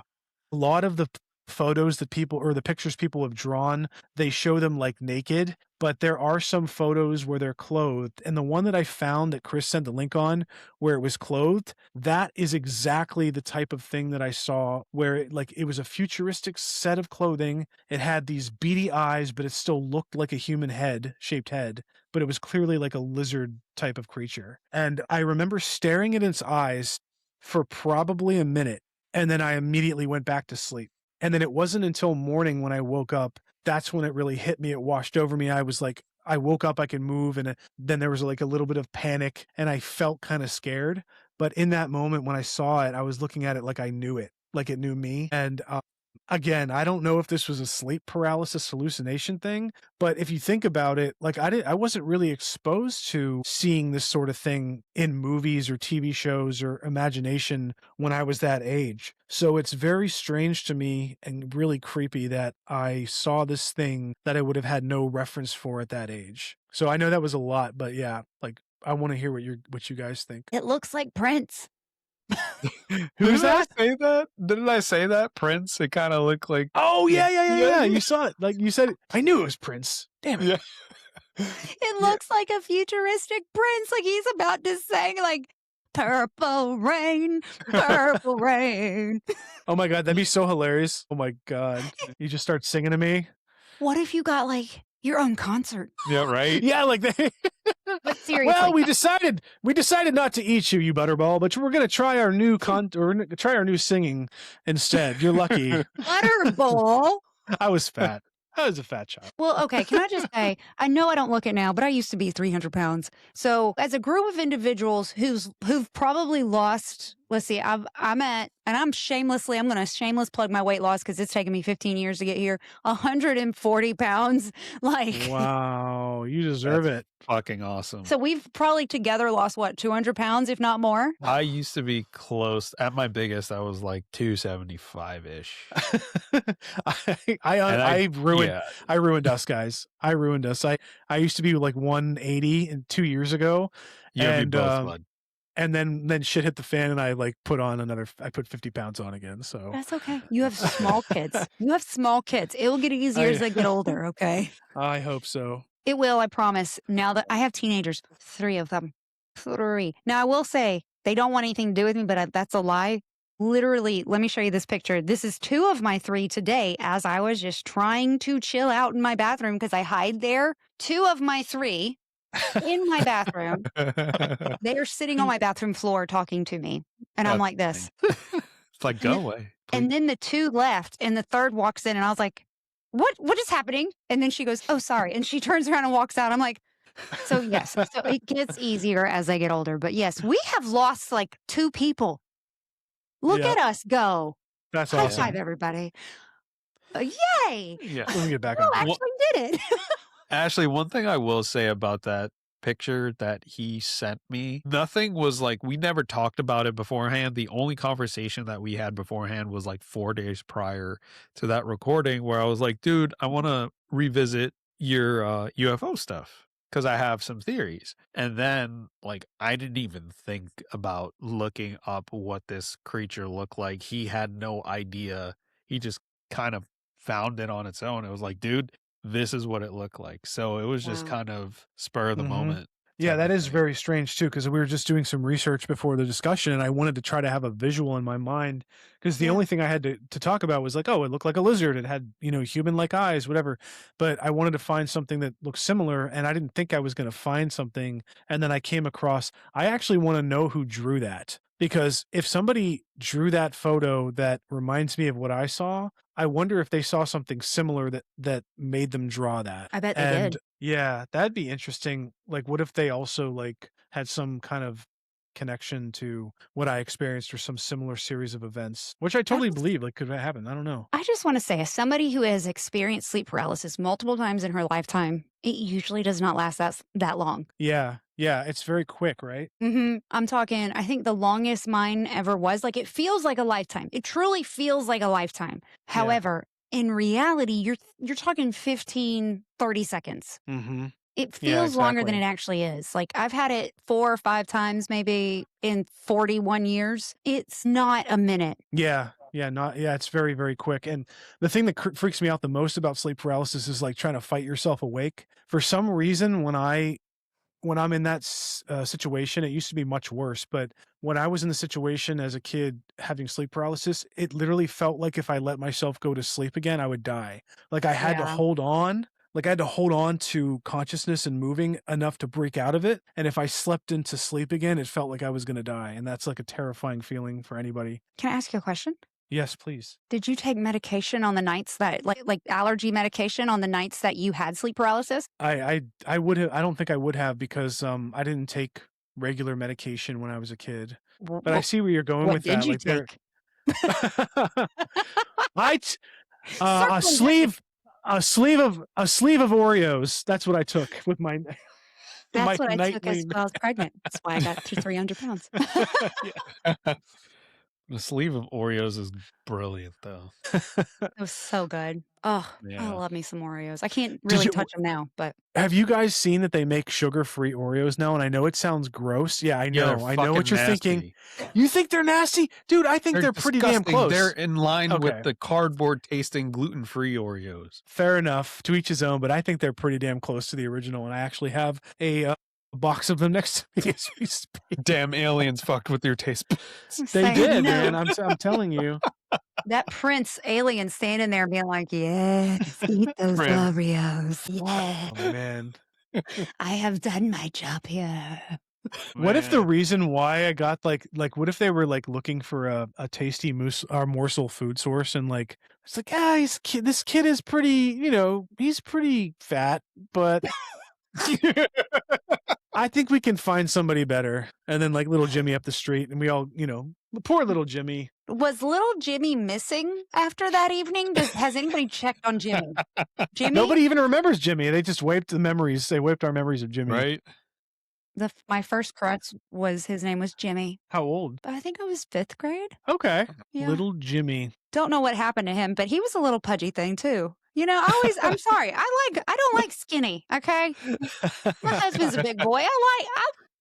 [SPEAKER 3] A lot of the photos that people, or the pictures people have drawn, they show them like naked, but there are some photos where they're clothed. And the one that I found that Chris sent the link on where it was clothed, that is exactly the type of thing that I saw, where it was a futuristic set of clothing. It had these beady eyes, but it still looked like a human shaped head, but it was clearly like a lizard type of creature. And I remember staring at its eyes for probably a minute, and then I immediately went back to sleep. And then it wasn't until morning when I woke up, that's when it really hit me. It washed over me. I was like, I woke up, I could move. And then there was like a little bit of panic and I felt kind of scared. But in that moment, when I saw it, I was looking at it like I knew it, like it knew me. And again, I don't know if this was a sleep paralysis hallucination thing, but if you think about it, like I wasn't really exposed to seeing this sort of thing in movies or TV shows or imagination when I was that age. So it's very strange to me and really creepy that I saw this thing that I would have had no reference for at that age. So I know that was a lot, but yeah, like I want to hear what you guys think.
[SPEAKER 1] It looks like Prince.
[SPEAKER 3] Who's that?
[SPEAKER 4] I say that? Didn't I say that? Prince? It kind of looked like.
[SPEAKER 3] Oh yeah. You saw it. Like you said, I knew it was Prince. Damn it.
[SPEAKER 4] Yeah.
[SPEAKER 1] It looks like a futuristic Prince. Like he's about to sing like purple rain, purple rain.
[SPEAKER 3] Oh my God, that'd be so hilarious. Oh my God. You just start singing to me.
[SPEAKER 1] What if you got like your own concert?
[SPEAKER 4] Yeah, right?
[SPEAKER 3] Yeah, like that.
[SPEAKER 1] But seriously.
[SPEAKER 3] Well, we decided not to eat you, you butterball, but we're gonna try our new try our new singing instead. You're lucky.
[SPEAKER 1] Butterball.
[SPEAKER 3] I was fat. I was a fat child.
[SPEAKER 1] Well, okay. Can I just say, I know I don't look it now, but I used to be 300 pounds. So as a group of individuals who've probably lost, let's see, I'm going to shameless plug my weight loss because it's taken me 15 years to get here. 140 pounds. Like,
[SPEAKER 3] Wow, you deserve it.
[SPEAKER 4] Fucking awesome.
[SPEAKER 1] So we've probably together lost what, 200 pounds, if not more?
[SPEAKER 4] I used to be close. At my biggest, I was like 275-ish.
[SPEAKER 3] I ruined us, guys. I ruined us. I used to be like 180 and 2 years ago.
[SPEAKER 4] You and me both,
[SPEAKER 3] and
[SPEAKER 4] bud.
[SPEAKER 3] and then shit hit the fan and I put 50 pounds on again. So
[SPEAKER 1] That's okay. You have small kids. It'll get easier as they get older, okay?
[SPEAKER 3] I hope so.
[SPEAKER 1] It will, I promise. Now that I have teenagers, 3 of them. 3. Now, I will say, they don't want anything to do with me, but that's a lie. Literally, let me show you this picture. This is 2 of my 3 today as I was just trying to chill out in my bathroom because I hide there. 2 of my 3 in my bathroom. They are sitting on my bathroom floor talking to me. And I'm like this.
[SPEAKER 4] It's like, go away.
[SPEAKER 1] And then the 2 left and the 3rd walks in and I was like, what is happening? And then she goes, oh, sorry. And she turns around and walks out. I'm like, so yes. So it gets easier as I get older. But yes, we have lost like 2 people. Look
[SPEAKER 3] Yeah.
[SPEAKER 1] at us go.
[SPEAKER 3] That's
[SPEAKER 1] High
[SPEAKER 3] awesome.
[SPEAKER 1] five, everybody. Yay.
[SPEAKER 4] Yeah.
[SPEAKER 3] Let me get back
[SPEAKER 1] Well,
[SPEAKER 3] on.
[SPEAKER 1] actually did it.
[SPEAKER 4] Ashley, one thing I will say about that picture that he sent me, nothing was like, we never talked about it beforehand. The only conversation that we had beforehand was like 4 days prior to that recording where I was like, dude, I want to revisit your UFO stuff because I have some theories. And then like, I didn't even think about looking up what this creature looked like. He had no idea. He just kind of found it on its own. It was like, dude, this is what it looked like. So it was just
[SPEAKER 1] Wow.
[SPEAKER 4] kind of spur of the
[SPEAKER 3] Mhm.
[SPEAKER 4] moment.
[SPEAKER 3] Yeah,
[SPEAKER 4] type
[SPEAKER 3] that
[SPEAKER 4] of
[SPEAKER 3] is
[SPEAKER 4] thing.
[SPEAKER 3] very strange too, because we were just doing some research before the discussion, and I wanted to try to have a visual in my mind. Because the
[SPEAKER 1] Yeah.
[SPEAKER 3] only thing I had to talk about was like, oh, it looked like a lizard. It had, human-like eyes, whatever. But I wanted to find something that looked similar, and I didn't think I was going to find something. And then I came across. I actually want to know who drew that, because if somebody drew that photo that reminds me of what I saw, I wonder if they saw something similar that made them draw that.
[SPEAKER 1] I bet they
[SPEAKER 3] And
[SPEAKER 1] did.
[SPEAKER 3] yeah, that'd be interesting. Like, what if they also like had some kind of connection to what I experienced or some similar series of events, which I
[SPEAKER 1] I
[SPEAKER 3] totally
[SPEAKER 1] just
[SPEAKER 3] believe like could happen. I don't know.
[SPEAKER 1] I just wanna say, as somebody who has experienced sleep paralysis multiple times in her lifetime, it usually does not last that long.
[SPEAKER 3] Yeah, yeah, it's very quick, right?
[SPEAKER 1] I'm talking, I think the longest mine ever was, like, it feels like a lifetime. It truly feels like a lifetime.
[SPEAKER 3] Yeah.
[SPEAKER 1] However, in reality, you're talking 15, 30 seconds.
[SPEAKER 3] Mm-hmm.
[SPEAKER 1] It
[SPEAKER 3] Yeah,
[SPEAKER 1] feels longer than
[SPEAKER 3] exactly.
[SPEAKER 1] it actually is. Like, I've had it 4 or 5 times maybe in 41 years. It's not a minute.
[SPEAKER 3] Yeah. Yeah, it's very, very quick. And the thing that freaks me out the most about sleep paralysis is like trying to fight yourself awake. For some reason, when I'm in that situation, it used to be much worse. But when I was in the situation as a kid having sleep paralysis, it literally felt like if I let myself go to sleep again, I would die. Like I had to
[SPEAKER 1] Yeah.
[SPEAKER 3] hold on. Like I had to hold on to consciousness and moving enough to break out of it. And if I slept into sleep again, it felt like I was going to die. And that's like a terrifying feeling for anybody.
[SPEAKER 1] Can I ask you a question?
[SPEAKER 3] Yes, please.
[SPEAKER 1] Did you take medication on the nights that like allergy medication on the nights that you had sleep paralysis?
[SPEAKER 3] I would have. I don't think I would have because I didn't take regular medication when I was a kid.
[SPEAKER 1] Wh
[SPEAKER 3] But I
[SPEAKER 1] wh
[SPEAKER 3] see where you're going
[SPEAKER 1] what
[SPEAKER 3] with
[SPEAKER 1] did
[SPEAKER 3] that.
[SPEAKER 1] you
[SPEAKER 3] Like there,
[SPEAKER 1] take?
[SPEAKER 3] I t- a
[SPEAKER 1] Circling back to
[SPEAKER 3] sleeve a sleeve of Oreos. That's what I took with my
[SPEAKER 1] that's
[SPEAKER 3] my
[SPEAKER 1] what I took as
[SPEAKER 3] nightly.
[SPEAKER 1] well as pregnant. That's why I got to 300 pounds.
[SPEAKER 3] Yeah.
[SPEAKER 4] The sleeve of Oreos is brilliant, though.
[SPEAKER 1] It was so good. Oh, I
[SPEAKER 4] Yeah.
[SPEAKER 1] love me some Oreos. I can't
[SPEAKER 3] Did
[SPEAKER 1] really
[SPEAKER 3] you
[SPEAKER 1] touch them now, but
[SPEAKER 3] have you guys seen that they make sugar-free Oreos now? And I know it sounds gross. Yeah, I
[SPEAKER 4] Yeah, they're
[SPEAKER 3] know. I know what
[SPEAKER 4] fucking
[SPEAKER 3] you're thinking.
[SPEAKER 4] nasty.
[SPEAKER 3] You think they're nasty? Dude, I think
[SPEAKER 4] They're
[SPEAKER 3] they're pretty damn
[SPEAKER 4] disgusting. They're
[SPEAKER 3] close.
[SPEAKER 4] in line with
[SPEAKER 3] Okay.
[SPEAKER 4] the cardboard tasting gluten-free Oreos.
[SPEAKER 3] Fair enough. To each his own, but I think they're pretty damn close to the original. And I actually have a box of them next to me as we speak.
[SPEAKER 4] Damn aliens fucked with your taste buds.
[SPEAKER 1] I'm
[SPEAKER 3] They
[SPEAKER 1] saying,
[SPEAKER 3] did,
[SPEAKER 1] no,
[SPEAKER 3] man. I'm telling you.
[SPEAKER 1] that Prince alien standing there being like, "Yes, eat those
[SPEAKER 4] Prince.
[SPEAKER 1] Oreos. Yeah,
[SPEAKER 3] Oh man.
[SPEAKER 1] I have done my job here."
[SPEAKER 3] What if the
[SPEAKER 4] Man.
[SPEAKER 3] reason why I got like what if they were like looking for a tasty moose or morsel food source and like it's like this kid is pretty, he's pretty fat, but I think we can find somebody better. And then like little Jimmy up the street and we all, poor little Jimmy.
[SPEAKER 1] Was little Jimmy missing after that evening? Has anybody checked on Jimmy? Jimmy?
[SPEAKER 3] Nobody even remembers Jimmy. They just wiped the memories. They wiped our memories of Jimmy.
[SPEAKER 4] Right?
[SPEAKER 1] My first crush his name was Jimmy.
[SPEAKER 3] How old?
[SPEAKER 1] I think it was 5th grade.
[SPEAKER 3] Okay.
[SPEAKER 1] Yeah.
[SPEAKER 3] Little Jimmy.
[SPEAKER 1] Don't know what happened to him, but he was a little pudgy thing too. I'm sorry. I don't like skinny, okay? My husband's a big boy.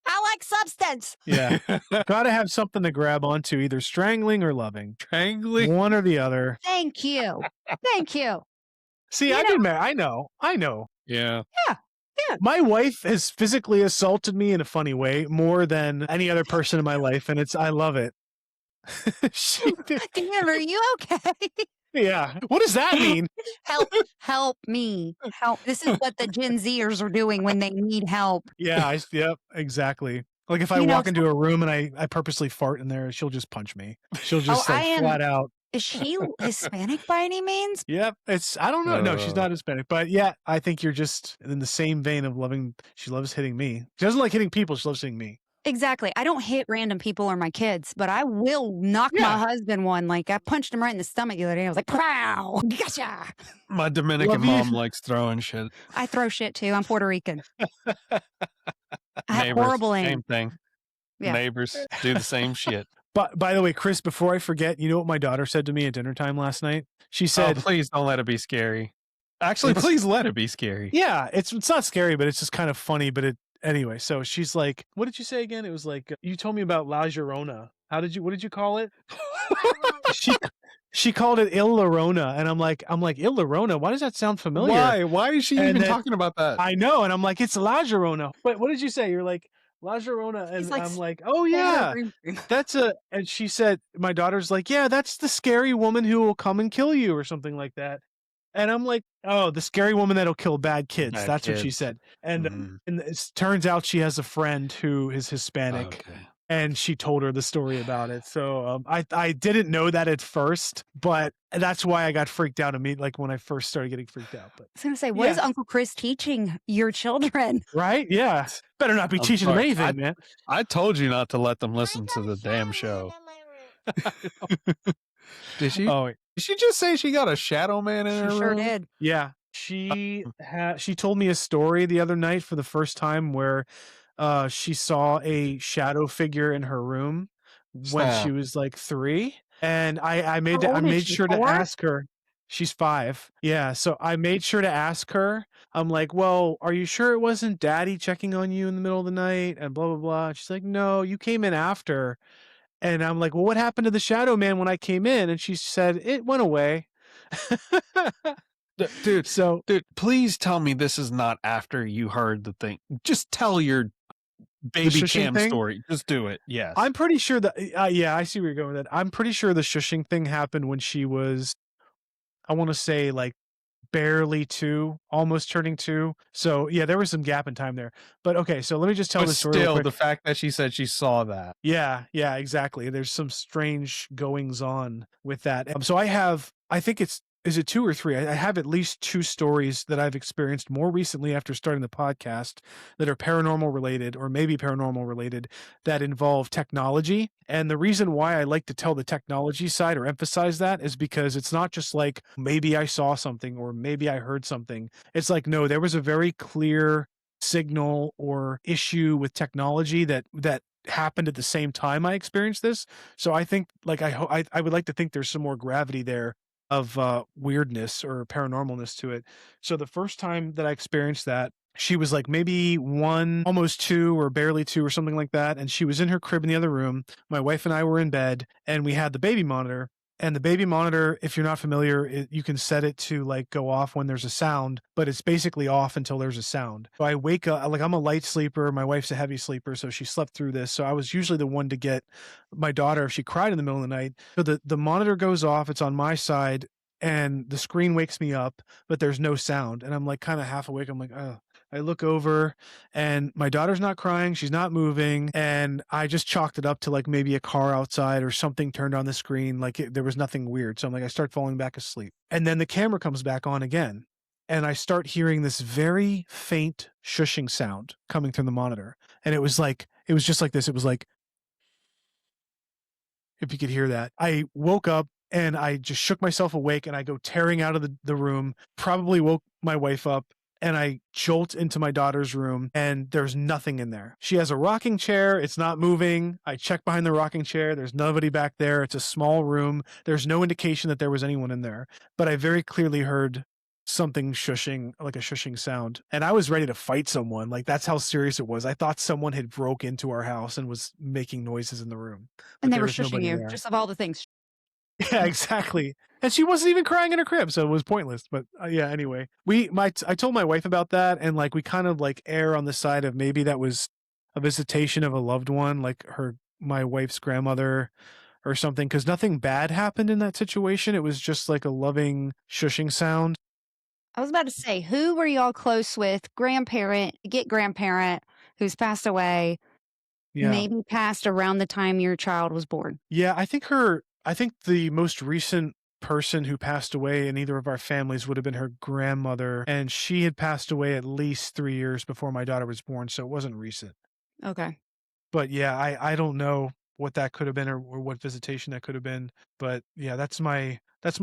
[SPEAKER 1] I like substance.
[SPEAKER 3] Yeah. Gotta have something to grab onto, either strangling or loving.
[SPEAKER 4] Strangling.
[SPEAKER 3] One or the other.
[SPEAKER 1] Thank you. Thank you.
[SPEAKER 3] See,
[SPEAKER 1] You
[SPEAKER 3] I've been married. I know.
[SPEAKER 4] Yeah.
[SPEAKER 1] Yeah.
[SPEAKER 3] My wife has physically assaulted me in a funny way more than any other person in my life, and I love it. She did.
[SPEAKER 1] Dan, are you okay?
[SPEAKER 3] Yeah. What does that mean?
[SPEAKER 1] Help me. Help. This is what the Gen Zers are doing when they need help.
[SPEAKER 3] Yeah. Yep. Exactly. Like if I walk into a room and I purposely fart in there, she'll just punch me. She'll just flat out.
[SPEAKER 1] Is she Hispanic by any means?
[SPEAKER 3] Yep. I don't know. No, she's not Hispanic. But yeah, I think you're just in the same vein of she loves hitting me. She doesn't like hitting people. She loves hitting me.
[SPEAKER 1] Exactly. I don't hit random people or my kids, but I will knock my husband one. Like I punched him right in the stomach the other day. I was like, "Pow! Gotcha!"
[SPEAKER 4] My Dominican mom likes throwing shit.
[SPEAKER 1] I throw shit too. I'm Puerto Rican. I have
[SPEAKER 4] Neighbors,
[SPEAKER 1] horrible aim.
[SPEAKER 4] same thing.
[SPEAKER 1] Yeah.
[SPEAKER 4] Neighbors do the same shit.
[SPEAKER 3] But by the way, Chris, before I forget, you know what my daughter said to me at dinner time last night? She said,
[SPEAKER 4] "Oh, please don't let it be scary." Actually, please let it be scary.
[SPEAKER 3] Yeah, it's not scary, but it's just kind of funny. But anyway, so she's like, "What did you say again?" It was like you told me about La Llorona. what did you call it? She she called it Il Llorona, and I'm like, Il Llorona? Why does that sound familiar?
[SPEAKER 4] Why? Why is she
[SPEAKER 3] And
[SPEAKER 4] even
[SPEAKER 3] then
[SPEAKER 4] talking about that?
[SPEAKER 3] I know, and I'm like, it's La Llorona. Wait, what did you say? You're like, La Llorona,
[SPEAKER 1] She's
[SPEAKER 3] and
[SPEAKER 1] like,
[SPEAKER 3] I'm like, oh
[SPEAKER 1] "Stay out of the
[SPEAKER 3] yeah,
[SPEAKER 1] room."
[SPEAKER 3] and she said, my daughter's like, yeah, that's the scary woman who will come and kill you or something like that. And I'm like, oh, the scary woman that'll kill bad kids.
[SPEAKER 4] Bad
[SPEAKER 3] That's what she
[SPEAKER 4] kids.
[SPEAKER 3] said. And
[SPEAKER 4] Mhm.
[SPEAKER 3] and it turns out she has a friend who is Hispanic,
[SPEAKER 4] Okay.
[SPEAKER 3] and she told her the story about it. So I didn't know that at first, but that's why I got freaked out like when I first started getting freaked out. But
[SPEAKER 1] I was gonna say, what is
[SPEAKER 3] yeah,
[SPEAKER 1] Uncle Chris teaching your children?
[SPEAKER 3] right? Yeah, better not be
[SPEAKER 4] I'm
[SPEAKER 3] teaching them
[SPEAKER 4] sorry.
[SPEAKER 3] anything, man.
[SPEAKER 4] I told you not to let them listen to the damn show. Did she?
[SPEAKER 3] Oh,
[SPEAKER 4] Did she just say she got a shadow man in
[SPEAKER 1] She
[SPEAKER 4] her
[SPEAKER 1] sure
[SPEAKER 4] room?
[SPEAKER 1] did.
[SPEAKER 3] yeah. She told me a story the other night for the first time where she saw a shadow figure in her room when she
[SPEAKER 4] Stop.
[SPEAKER 3] was like 3, and
[SPEAKER 1] How
[SPEAKER 3] I
[SPEAKER 1] old is
[SPEAKER 3] made
[SPEAKER 1] she?
[SPEAKER 3] sure to
[SPEAKER 1] 4?
[SPEAKER 3] ask her. She's 5. Yeah, so I made sure to ask her. I'm like, "Well, are you sure it wasn't daddy checking on you in the middle of the night?" And blah blah blah. She's like, "No, you came in after." And I'm like, "Well, what happened to the shadow man when I came in?" And she said, "It went away."
[SPEAKER 4] Dude,
[SPEAKER 3] So
[SPEAKER 4] please tell me this is not after you heard the thing. Just tell your
[SPEAKER 3] the
[SPEAKER 4] baby
[SPEAKER 3] shushing
[SPEAKER 4] cam
[SPEAKER 3] thing.
[SPEAKER 4] story. Just do it. Yes.
[SPEAKER 3] I'm pretty sure that yeah, I see where you're going with that. I'm pretty sure the shushing thing happened when she was, I want to say like barely 2, almost turning 2. So yeah, there was some gap in time there. But okay, so let me just tell
[SPEAKER 4] But
[SPEAKER 3] this story real
[SPEAKER 4] still, the
[SPEAKER 3] quick.
[SPEAKER 4] fact that she said she saw that.
[SPEAKER 3] Yeah, exactly. There's some strange goings on with that. So I think is it 2 or 3? I have at least 2 stories that I've experienced more recently after starting the podcast that are paranormal related or maybe paranormal related that involve technology. And the reason why I like to tell the technology side or emphasize that is because it's not just like maybe I saw something or maybe I heard something. It's like, no, there was a very clear signal or issue with technology that happened at the same time I experienced this. So I think like I would like to think there's some more gravity there of weirdness or paranormalness to it. So the first time that I experienced that, she was like maybe 1, almost 2 or barely 2 or something like that, and she was in her crib in the other room. My wife and I were in bed, and we had the baby monitor. And the baby monitor, if you're not familiar, you can set it to like go off when there's a sound, but it's basically off until there's a sound. So I wake up, like I'm a light sleeper. My wife's a heavy sleeper, so she slept through this. So I was usually the one to get my daughter if she cried in the middle of the night. So the monitor goes off, it's on my side, and the screen wakes me up, but there's no sound. And I'm like kind of half awake. I'm like, oh. I look over and my daughter's not crying. She's not moving. And I just chalked it up to like maybe a car outside or something turned on the screen. Like there was nothing weird. So I'm like, I start falling back asleep. And then the camera comes back on again. And I start hearing this very faint shushing sound coming through the monitor. And it was just like this. It was like, if you could hear that. I woke up and I just shook myself awake and I go tearing out of the room, probably woke my wife up, and I jolt into my daughter's room and there's nothing in there. She has a rocking chair. It's not moving. I check behind the rocking chair. There's nobody back there. It's a small room. There's no indication that there was anyone in there, but I very clearly heard something shushing, like a shushing sound. And I was ready to fight someone. Like that's how serious it was. I thought someone had broke into our house and was making noises in the room, but
[SPEAKER 1] And they
[SPEAKER 3] there
[SPEAKER 1] were
[SPEAKER 3] was
[SPEAKER 1] shushing
[SPEAKER 3] nobody
[SPEAKER 1] you,
[SPEAKER 3] there.
[SPEAKER 1] just of all the things.
[SPEAKER 3] Yeah, exactly. And she wasn't even crying in her crib, so it was pointless. But yeah, anyway, I told my wife about that, and like we kind of like err on the side of maybe that was a visitation of a loved one, like my wife's grandmother or something, because nothing bad happened in that situation. It was just like a loving shushing sound.
[SPEAKER 1] I was about to say, who were y'all close with? Grandparent, grandparent who's passed away,
[SPEAKER 3] Yeah.
[SPEAKER 1] maybe passed around the time your child was born.
[SPEAKER 3] Yeah, I think the most recent person who passed away in either of our families would have been her grandmother, and she had passed away at least 3 years before my daughter was born, so it wasn't recent.
[SPEAKER 1] Okay.
[SPEAKER 3] But yeah, I don't know what that could have been or what visitation that could have been, but yeah, that's my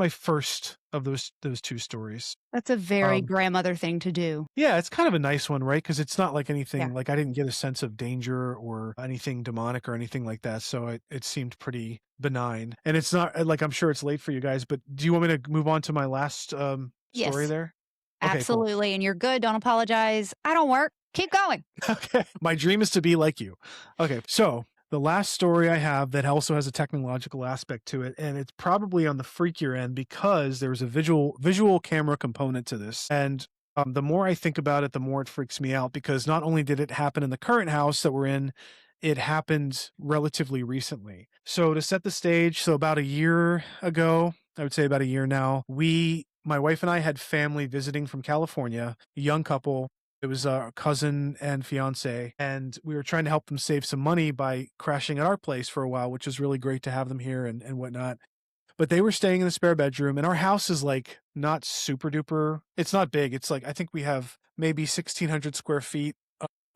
[SPEAKER 3] first of those 2 stories.
[SPEAKER 1] That's a very
[SPEAKER 3] Um,
[SPEAKER 1] grandmother thing to do.
[SPEAKER 3] yeah, it's kind of a nice one, right? Because it's not like
[SPEAKER 1] Yeah.
[SPEAKER 3] anything, like I didn't get a sense of danger or anything demonic or anything like that. So it seemed pretty benign. And it's not like, I'm sure it's late for you guys, but do you want me to move on to my last story
[SPEAKER 1] Yes,
[SPEAKER 3] there? Okay, cool.
[SPEAKER 1] absolutely. And you're good. Don't apologize. I don't work. Keep going.
[SPEAKER 3] Okay. My dream is to be like you. Okay. So The last story I have that also has a technological aspect to it, and it's probably on the freakier end because there's a visual camera component to this. And the more I think about it, the more it freaks me out because not only did it happen in the current house that we're in, it happened relatively recently. So to set the stage, so about a year ago, I would say about a year now, my wife and I had family visiting from California, a young couple. It was a cousin and fiance, and we were trying to help them save some money by crashing at our place for a while, which was really great to have them here and whatnot. But they were staying in the spare bedroom, and our house is like not super duper. It's not big. It's like, I think we have maybe 1,600 square feet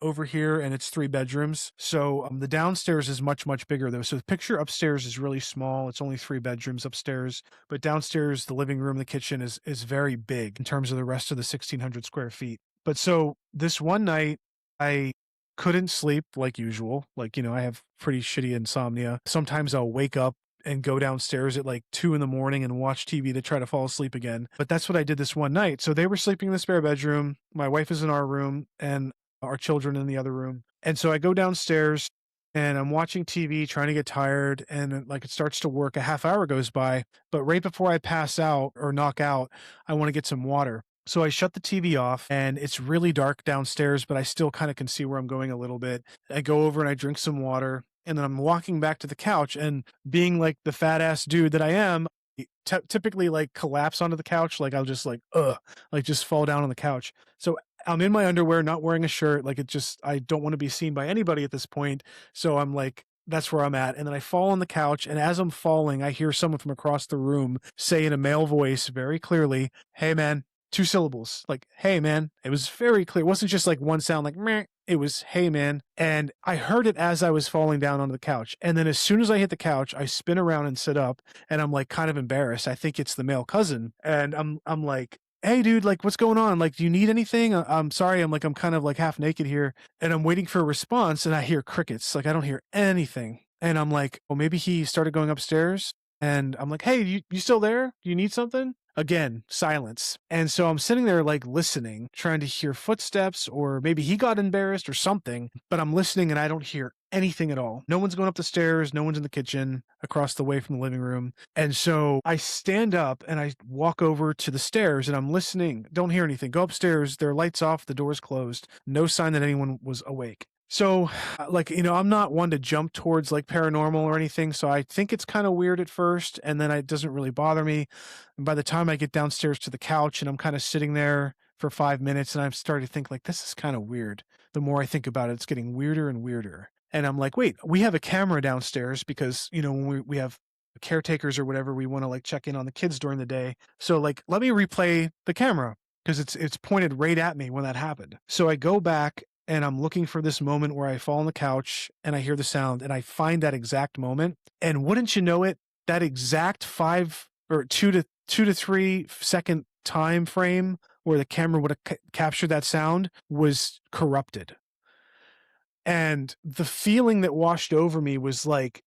[SPEAKER 3] over here, and it's 3 bedrooms. So the downstairs is much, much bigger though. So the picture upstairs is really small. It's only 3 bedrooms upstairs, but downstairs, the living room, the kitchen is very big in terms of the rest of the 1,600 square feet. But so this one night, I couldn't sleep like usual. Like, I have pretty shitty insomnia. Sometimes I'll wake up and go downstairs at like 2 in the morning and watch TV to try to fall asleep again. But that's what I did this one night. So they were sleeping in the spare bedroom. My wife is in our room and our children in the other room. And so I go downstairs and I'm watching TV, trying to get tired. And like it starts to work. A half hour goes by. But right before I pass out or knock out, I want to get some water. So I shut the TV off and it's really dark downstairs, but I still kind of can see where I'm going a little bit. I go over and I drink some water. And then I'm walking back to the couch, and being like the fat ass dude that I am, typically like collapse onto the couch. Like I'll just like just fall down on the couch. So I'm in my underwear, not wearing a shirt. Like I don't want to be seen by anybody at this point. So I'm like, that's where I'm at. And then I fall on the couch, and as I'm falling, I hear someone from across the room say in a male voice very clearly, "Hey man." 2 syllables, like, "Hey man." It was very clear. It wasn't just like one sound like meh. It was, "Hey man." And I heard it as I was falling down onto the couch. And then as soon as I hit the couch, I spin around and sit up, and I'm like kind of embarrassed. I think it's the male cousin. And I'm like, "Hey dude, like what's going on? Like, do you need anything? I'm sorry. I'm kind of like half naked here." And I'm waiting for a response, and I hear crickets. Like I don't hear anything. And I'm like, well, maybe he started going upstairs. And I'm like, "Hey, you still there? Do you need something?" Again, silence. And so I'm sitting there like listening, trying to hear footsteps, or maybe he got embarrassed or something, but I'm listening and I don't hear anything at all. No one's going up the stairs. No one's in the kitchen across the way from the living room. And so I stand up and I walk over to the stairs and I'm listening. Don't hear anything. Go upstairs. There are lights off. The door's closed. No sign that anyone was awake. So, like, I'm not one to jump towards like paranormal or anything. So I think it's kind of weird at first, and then it doesn't really bother me. And by the time I get downstairs to the couch and I'm kind of sitting there for 5 minutes and I'm starting to think like, this is kind of weird. The more I think about it, it's getting weirder and weirder. And I'm like, wait, we have a camera downstairs because, when we have caretakers or whatever, we want to like check in on the kids during the day. So like, let me replay the camera because it's pointed right at me when that happened. So I go back and I'm looking for this moment where I fall on the couch and I hear the sound and I find that exact moment. And wouldn't you know it, that exact 5 or 2 to 3 second time frame where the camera would have captured that sound was corrupted. And the feeling that washed over me was like,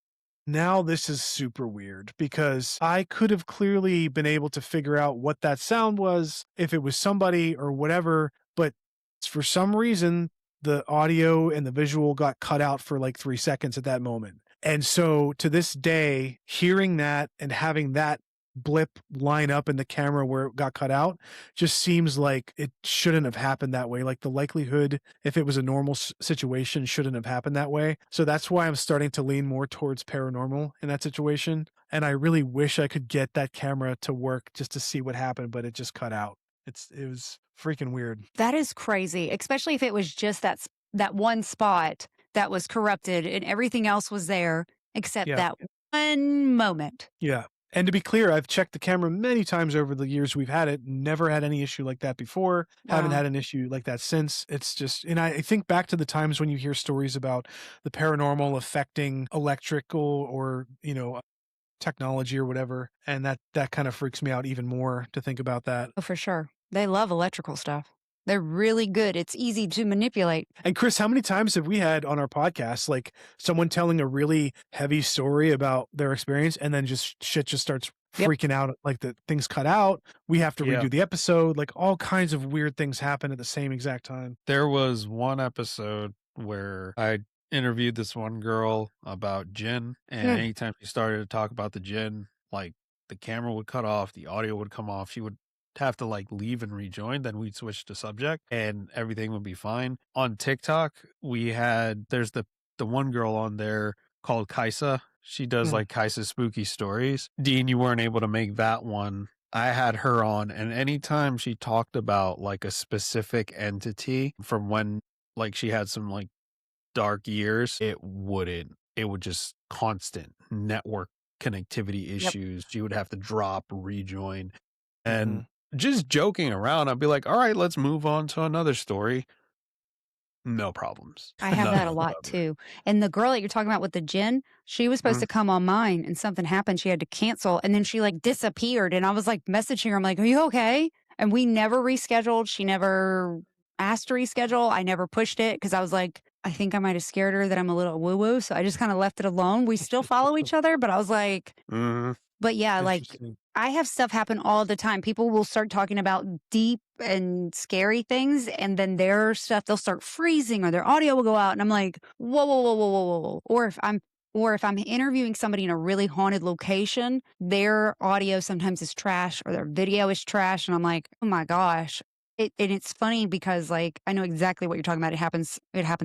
[SPEAKER 3] now this is super weird because I could have clearly been able to figure out what that sound was, if it was somebody or whatever, but for some reason, the audio and the visual got cut out for like 3 seconds at that moment. And so to this day, hearing that and having that blip line up in the camera where it got cut out just seems like it shouldn't have happened that way. Like the likelihood, if it was a normal situation, shouldn't have happened that way. So that's why I'm starting to lean more towards paranormal in that situation. And I really wish I could get that camera to work just to see what happened, but it just cut out. It was freaking weird.
[SPEAKER 1] That is crazy, especially if it was just that one spot that was corrupted and everything else was there except
[SPEAKER 3] Yeah.
[SPEAKER 1] that one moment.
[SPEAKER 3] Yeah. And to be clear, I've checked the camera many times over the years we've had it. Never had any issue like that before. Haven't
[SPEAKER 1] Wow.
[SPEAKER 3] had an issue like that since. It's just, and I think back to the times when you hear stories about the paranormal affecting electrical or, technology or whatever. And that kind of freaks me out even more to think about that.
[SPEAKER 1] Oh, for sure. They love electrical stuff. They're really good. It's easy to manipulate.
[SPEAKER 3] And Chris, how many times have we had on our podcast, like someone telling a really heavy story about their experience and then shit just starts freaking out, like the things cut out. We have to redo the episode. Like all kinds of weird things happen at the same exact time.
[SPEAKER 4] There was one episode where I interviewed this one girl about gin, and
[SPEAKER 1] Mm.
[SPEAKER 4] anytime she started to talk about the gin, like the camera would cut off, the audio would come off. She would have to like leave and rejoin. Then we'd switch to subject, and everything would be fine. On TikTok, there's the one girl on there called Kaisa. She does like Kaisa's spooky stories. Dean, you weren't able to make that one. I had her on, and anytime she talked about like a specific entity from when like she had some like dark years, it would just constant network connectivity
[SPEAKER 1] Yep.
[SPEAKER 4] issues. She would have to drop, rejoin, and just joking around, I'd be like, all right, let's move on to another story. No problems.
[SPEAKER 1] I have
[SPEAKER 4] None
[SPEAKER 1] that a lot
[SPEAKER 4] whatsoever.
[SPEAKER 1] too. And the girl that you're talking about with the gin, she was supposed to come on mine and something happened. She had to cancel and then she like disappeared. And I was like messaging her, I'm like, are you okay? And we never rescheduled. She never asked to reschedule. I never pushed it because I was like, I think I might have scared her that I'm a little woo woo. So I just kind of left it alone. We still follow each other, but I was like, but yeah, like
[SPEAKER 3] Interesting.
[SPEAKER 1] I have stuff happen all the time. People will start talking about deep and scary things, and then their stuff, they'll start freezing or their audio will go out. And I'm like, whoa, whoa, whoa, whoa, whoa, whoa, whoa. Or if I'm interviewing somebody in a really haunted location, their audio sometimes is trash or their video is trash. And I'm like, oh my gosh. And it's funny because like I know exactly what you're talking about. It happens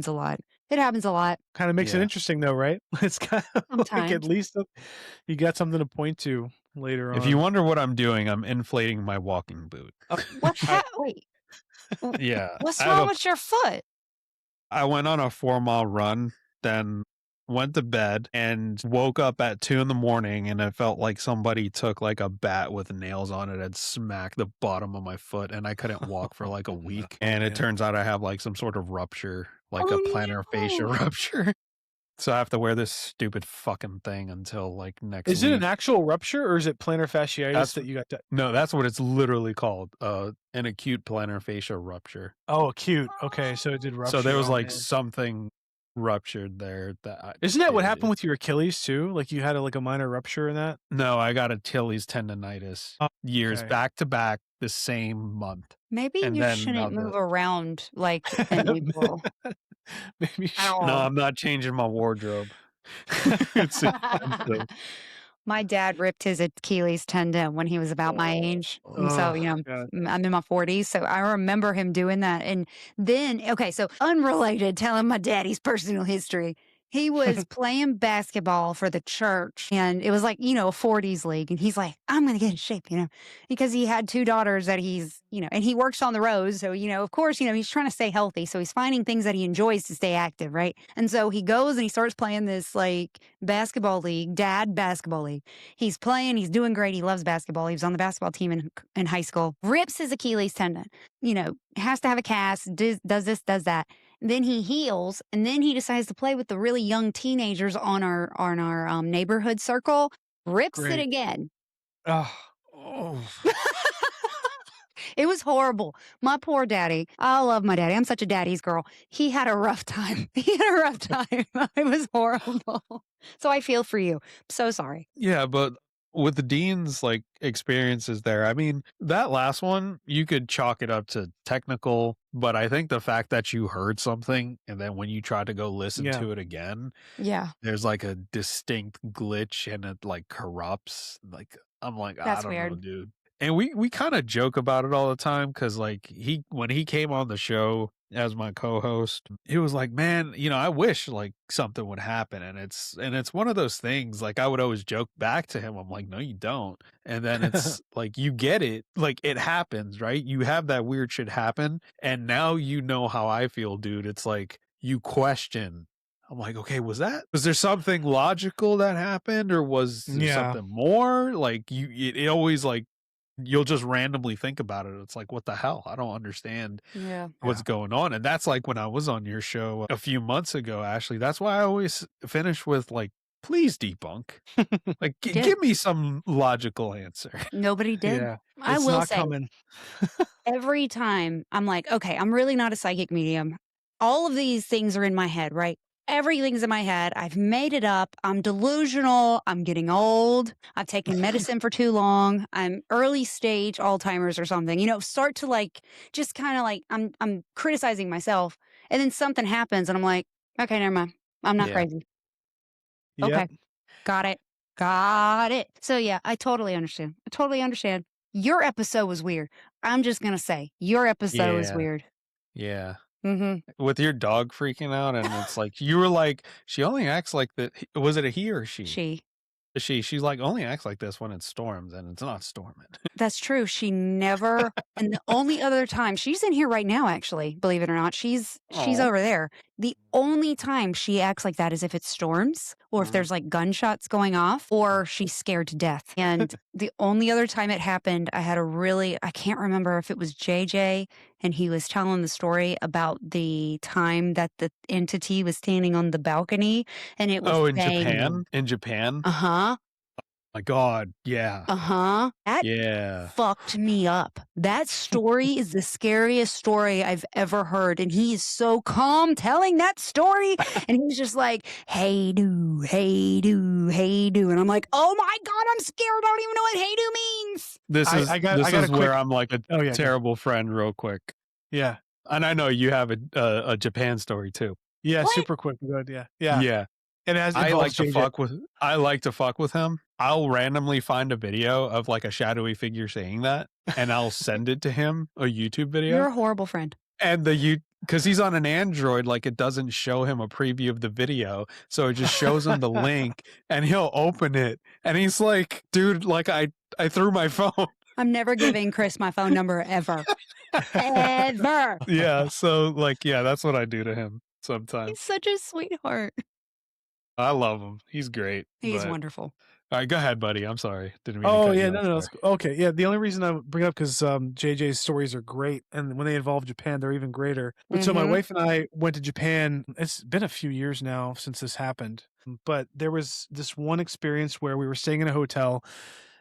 [SPEAKER 1] a lot. It happens a lot.
[SPEAKER 3] Kind of makes it
[SPEAKER 4] Yeah.
[SPEAKER 3] interesting though, right? It's kind of like at
[SPEAKER 1] Sometimes.
[SPEAKER 3] least you got something to point to later
[SPEAKER 4] If
[SPEAKER 3] on.
[SPEAKER 4] you wonder what I'm doing, I'm inflating my walking boot.
[SPEAKER 1] What's wait,
[SPEAKER 4] Yeah.
[SPEAKER 1] what's
[SPEAKER 4] I have
[SPEAKER 1] wrong
[SPEAKER 4] a
[SPEAKER 1] with your foot?
[SPEAKER 4] I went on a 4-mile run, then went to bed and woke up at 2 in the morning, and it felt like somebody took like a bat with nails on it and smacked the bottom of my foot, and I couldn't walk for like a week. And it
[SPEAKER 3] man.
[SPEAKER 4] turns out I have like some sort of rupture, like a
[SPEAKER 1] Oh,
[SPEAKER 4] plantar fascia
[SPEAKER 1] no.
[SPEAKER 4] rupture. So I have to wear this stupid fucking thing until like next
[SPEAKER 3] Is it
[SPEAKER 4] week.
[SPEAKER 3] an actual rupture or is it plantar fasciitis
[SPEAKER 4] That's
[SPEAKER 3] that you got to?
[SPEAKER 4] No, that's what it's literally called. An acute plantar fascia rupture.
[SPEAKER 3] Oh, acute. Okay, so it did rupture.
[SPEAKER 4] So there was
[SPEAKER 3] Oh,
[SPEAKER 4] like
[SPEAKER 3] man.
[SPEAKER 4] something ruptured there that
[SPEAKER 3] Isn't that what happened with your Achilles too? Like you had like a minor rupture in that?
[SPEAKER 4] No, I got Achilles tendonitis
[SPEAKER 3] Oh,
[SPEAKER 4] years
[SPEAKER 3] okay.
[SPEAKER 4] back to back the same month.
[SPEAKER 1] Maybe
[SPEAKER 4] And
[SPEAKER 1] you
[SPEAKER 4] then now
[SPEAKER 1] shouldn't move around like in April.
[SPEAKER 3] Maybe
[SPEAKER 4] No, I'm not changing my wardrobe. It's expensive.
[SPEAKER 1] My dad ripped his Achilles tendon when he was about my age. And so,
[SPEAKER 3] Oh,
[SPEAKER 1] you know,
[SPEAKER 3] God.
[SPEAKER 1] I'm in my 40s. So I remember him doing that. And then, okay, so unrelated, telling my daddy's personal history. He was playing basketball for the church and it was like, you know, a 40s league. And he's like, I'm going to get in shape, you know, because he had two daughters that he's, you know, and he works on the road. So, you know, of course, you know, he's trying to stay healthy. So he's finding things that he enjoys to stay active, right? And so he goes and he starts playing this like basketball league, dad basketball league. He's playing, he's doing great. He loves basketball. He was on the basketball team in high school, rips his Achilles tendon, you know, has to have a cast, does this, does that. Then he heals, and then he decides to play with the really young teenagers on our neighborhood circle. Rips it
[SPEAKER 3] Great.
[SPEAKER 1] again.
[SPEAKER 3] Oh.
[SPEAKER 1] It was horrible. My poor daddy. I love my daddy. I'm such a daddy's girl. He had a rough time. He had a rough time. It was horrible. So I feel for you. So sorry.
[SPEAKER 4] Yeah, but with the Dean's like experiences there, I mean, that last one, you could chalk it up to technical, but I think the fact that you heard something and then when you try to go listen
[SPEAKER 3] Yeah.
[SPEAKER 4] to it again,
[SPEAKER 1] Yeah,
[SPEAKER 4] there's like a distinct glitch and it like corrupts. Like I'm like, I
[SPEAKER 1] that's
[SPEAKER 4] don't know,
[SPEAKER 1] weird.
[SPEAKER 4] dude. And we kind of joke about it all the time because like when he came on the show as my co-host, he was like, man, you know, I wish like something would happen. And it's one of those things, like I would always joke back to him. I'm like, no, you don't. And then it's like you get it, like it happens, right? You have that weird shit happen. And now you know how I feel, dude. It's like you question. I'm like, okay, was there something logical that happened or was there
[SPEAKER 3] Yeah.
[SPEAKER 4] something more? Like it always like you'll just randomly think about it. It's like, what the hell? I don't understand
[SPEAKER 1] Yeah.
[SPEAKER 4] what's going on. And that's like when I was on your show a few months ago, Ashley. That's why I always finish with like, please debunk. Like,
[SPEAKER 1] Did.
[SPEAKER 4] give me some logical answer.
[SPEAKER 1] Nobody did.
[SPEAKER 3] Yeah.
[SPEAKER 1] I
[SPEAKER 3] It's
[SPEAKER 1] will
[SPEAKER 3] not
[SPEAKER 1] say,
[SPEAKER 3] coming.
[SPEAKER 1] every time I'm like, okay, I'm really not a psychic medium. All of these things are in my head, right? Everything's in my head. I've made it up. I'm delusional. I'm getting old. I've taken medicine for too long. I'm early stage Alzheimer's or something. You know, start to like just kind of like I'm criticizing myself. And then something happens and I'm like, okay, never mind. I'm not
[SPEAKER 4] Yeah.
[SPEAKER 1] crazy.
[SPEAKER 3] Yep.
[SPEAKER 1] Okay. Got it. Got it. So yeah, I totally understand. I totally understand. Your episode was weird. I'm just gonna say your episode was
[SPEAKER 4] Yeah.
[SPEAKER 1] weird.
[SPEAKER 4] Yeah.
[SPEAKER 1] Mm-hmm.
[SPEAKER 4] With your dog freaking out, and it's like you were like, she only acts like that. Was it a he or she?
[SPEAKER 1] She.
[SPEAKER 4] She's like only acts like this when it storms, and it's not storming.
[SPEAKER 1] That's true. She never and the only other time she's in here right now, actually, believe it or not. She's
[SPEAKER 4] Aw.
[SPEAKER 1] over there. The only time she acts like that is if it storms or if there's like gunshots going off or she's scared to death. And the only other time it happened, I can't remember if it was JJ and he was telling the story about the time that the entity was standing on the balcony and it was
[SPEAKER 4] Oh, in
[SPEAKER 1] saying,
[SPEAKER 4] Japan? In Japan?
[SPEAKER 1] uh-huh.
[SPEAKER 4] My God, yeah.
[SPEAKER 1] Uh-huh. That
[SPEAKER 4] Yeah.
[SPEAKER 1] fucked me up. That story is the scariest story I've ever heard. And he is so calm telling that story. And he's just like, hey do, hey do, hey do. And I'm like, oh my God, I'm scared. I don't even know what hey do means.
[SPEAKER 4] This is
[SPEAKER 3] I got
[SPEAKER 4] this
[SPEAKER 3] a
[SPEAKER 4] is where
[SPEAKER 3] quick-
[SPEAKER 4] I'm like a
[SPEAKER 3] Oh, yeah, go.
[SPEAKER 4] terrible friend real quick.
[SPEAKER 3] Yeah.
[SPEAKER 4] And I know you have a Japan story too.
[SPEAKER 3] Yeah,
[SPEAKER 1] What?
[SPEAKER 3] super quick. Good. Yeah.
[SPEAKER 4] Yeah.
[SPEAKER 3] And as
[SPEAKER 4] I like to
[SPEAKER 3] JJ.
[SPEAKER 4] fuck with him. I'll randomly find a video of like a shadowy figure saying that, and I'll send it to him, a YouTube video.
[SPEAKER 1] You're a horrible friend.
[SPEAKER 4] And because he's on an Android, like it doesn't show him a preview of the video, so it just shows him the link, and he'll open it, and he's like, "Dude, like I threw my phone."
[SPEAKER 1] I'm never giving Chris my phone number ever. Ever.
[SPEAKER 4] Yeah, so like, yeah, that's what I do to him sometimes.
[SPEAKER 1] He's such a sweetheart.
[SPEAKER 4] I love him. He's great.
[SPEAKER 1] He's
[SPEAKER 4] but-
[SPEAKER 1] wonderful.
[SPEAKER 4] All right, go ahead, buddy. I'm sorry. Didn't mean to
[SPEAKER 3] Oh
[SPEAKER 4] cut
[SPEAKER 3] yeah,
[SPEAKER 4] you
[SPEAKER 3] no,
[SPEAKER 4] off
[SPEAKER 3] no,
[SPEAKER 4] there.
[SPEAKER 3] it's- okay, yeah. The only reason I bring it up because JJ's stories are great, and when they involve Japan, they're even greater. But so my
[SPEAKER 1] Mhm.
[SPEAKER 3] wife and I went to Japan. It's been a few years now since this happened, but there was this one experience where we were staying in a hotel,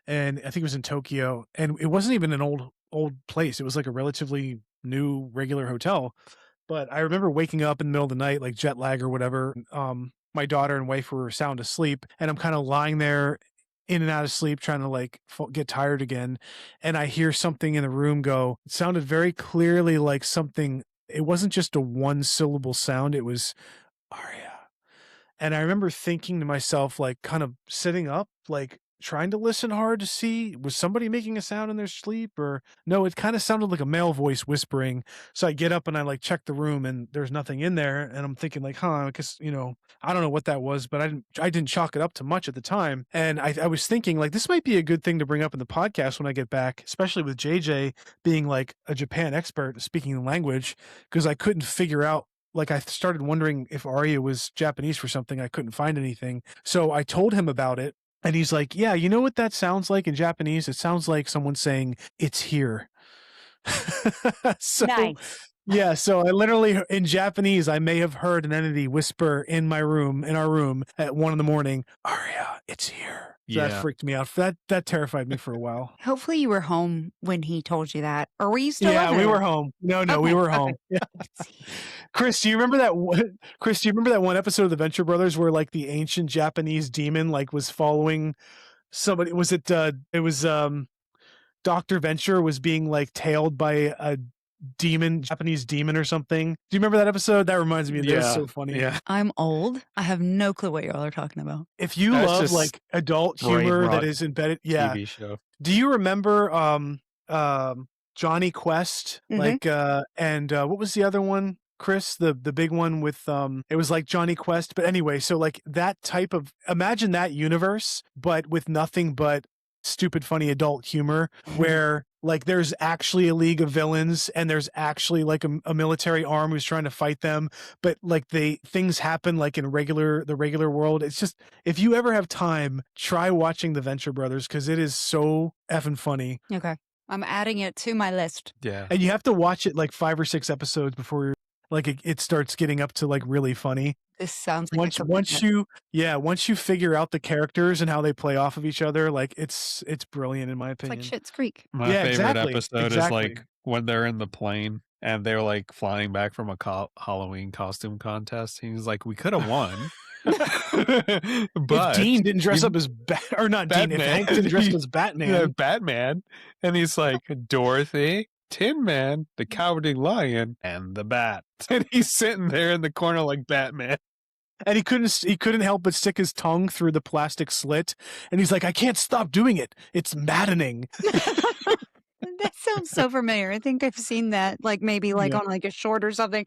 [SPEAKER 3] and I think it was in Tokyo, and it wasn't even an old place. It was like a relatively new regular hotel. But I remember waking up in the middle of the night, like jet lag or whatever. My daughter and wife were sound asleep, and I'm kind of lying there in and out of sleep, trying to like get tired again. And I hear something in the room go, it sounded very clearly like something, it wasn't just a one syllable sound, it was Arya. And I remember thinking to myself, like kind of sitting up, like trying to listen hard to see, was somebody making a sound in their sleep or no, it kind of sounded like a male voice whispering. So I get up and I like check the room and there's nothing in there. And I'm thinking like, I guess, I don't know what that was, but I didn't chalk it up to much at the time. And I was thinking like, this might be a good thing to bring up in the podcast when I get back, especially with JJ being like a Japan expert speaking the language, because I couldn't figure out, like I started wondering if Arya was Japanese for something. I couldn't find anything. So I told him about it. And he's like, yeah, you know what that sounds like in Japanese? It sounds like someone saying, it's here. So,
[SPEAKER 1] Nice.
[SPEAKER 3] yeah, so I literally, in Japanese, I may have heard an entity whisper in our room at 1 a.m, Arya, it's here. So
[SPEAKER 4] Yeah.
[SPEAKER 3] that freaked me out. That terrified me for a while.
[SPEAKER 1] Hopefully you were home when he told you that. Or were you still
[SPEAKER 3] Yeah,
[SPEAKER 1] at
[SPEAKER 3] we
[SPEAKER 1] home?
[SPEAKER 3] were home. No,
[SPEAKER 1] Okay,
[SPEAKER 3] we were
[SPEAKER 1] okay.
[SPEAKER 3] home. Yeah. Chris, do you remember that? Chris, do you remember that one episode of the Venture Brothers where like the ancient Japanese demon like was following somebody? Was it? It was Dr. Venture was being like tailed by a Japanese demon or something. Do you remember that episode? That reminds me. That was so funny.
[SPEAKER 4] Yeah.
[SPEAKER 1] I'm old. I have no clue what y'all are talking about.
[SPEAKER 3] If you
[SPEAKER 4] That's
[SPEAKER 3] love
[SPEAKER 4] just
[SPEAKER 3] like adult
[SPEAKER 4] brain
[SPEAKER 3] humor
[SPEAKER 4] rot
[SPEAKER 3] that is embedded, yeah.
[SPEAKER 4] TV show.
[SPEAKER 3] Do you remember Johnny Quest?
[SPEAKER 1] Mhm.
[SPEAKER 3] Like and what was the other one? Chris, the big one with it was like Johnny Quest, but anyway, so like that type of, imagine that universe, but with nothing but stupid funny adult humor where like there's actually a league of villains and there's actually like a military arm who's trying to fight them, but like things happen like in the regular world. It's just, if you ever have time, try watching the Venture Brothers because it is so effing funny.
[SPEAKER 1] Okay. I'm adding it to my list.
[SPEAKER 4] Yeah.
[SPEAKER 3] And you have to watch it like 5 or 6 episodes before like it starts getting up to like really funny.
[SPEAKER 1] This sounds like
[SPEAKER 3] Once you figure out the characters and how they play off of each other, like it's brilliant in my
[SPEAKER 1] it's
[SPEAKER 3] opinion.
[SPEAKER 1] like Schitt's Creek.
[SPEAKER 4] My
[SPEAKER 3] Yeah,
[SPEAKER 4] favorite
[SPEAKER 3] exactly,
[SPEAKER 4] episode is
[SPEAKER 3] exactly.
[SPEAKER 4] like when they're in the plane and they're like flying back from a Halloween costume contest. He's like, we could have won. But
[SPEAKER 3] if Dean didn't dress
[SPEAKER 4] you-
[SPEAKER 3] up as or not Dean, if
[SPEAKER 4] Batman.
[SPEAKER 3] Hank didn't dress up as Batman,
[SPEAKER 4] Yeah, Batman. And he's like, Dorothy, Tin Man, the Cowardly Lion, and the Bat. And he's sitting there in the corner like Batman.
[SPEAKER 3] And he couldn't help but stick his tongue through the plastic slit. And he's like, I can't stop doing it. It's maddening.
[SPEAKER 1] That sounds so familiar. I think I've seen that, like maybe
[SPEAKER 3] Yeah.
[SPEAKER 1] on like a short or something.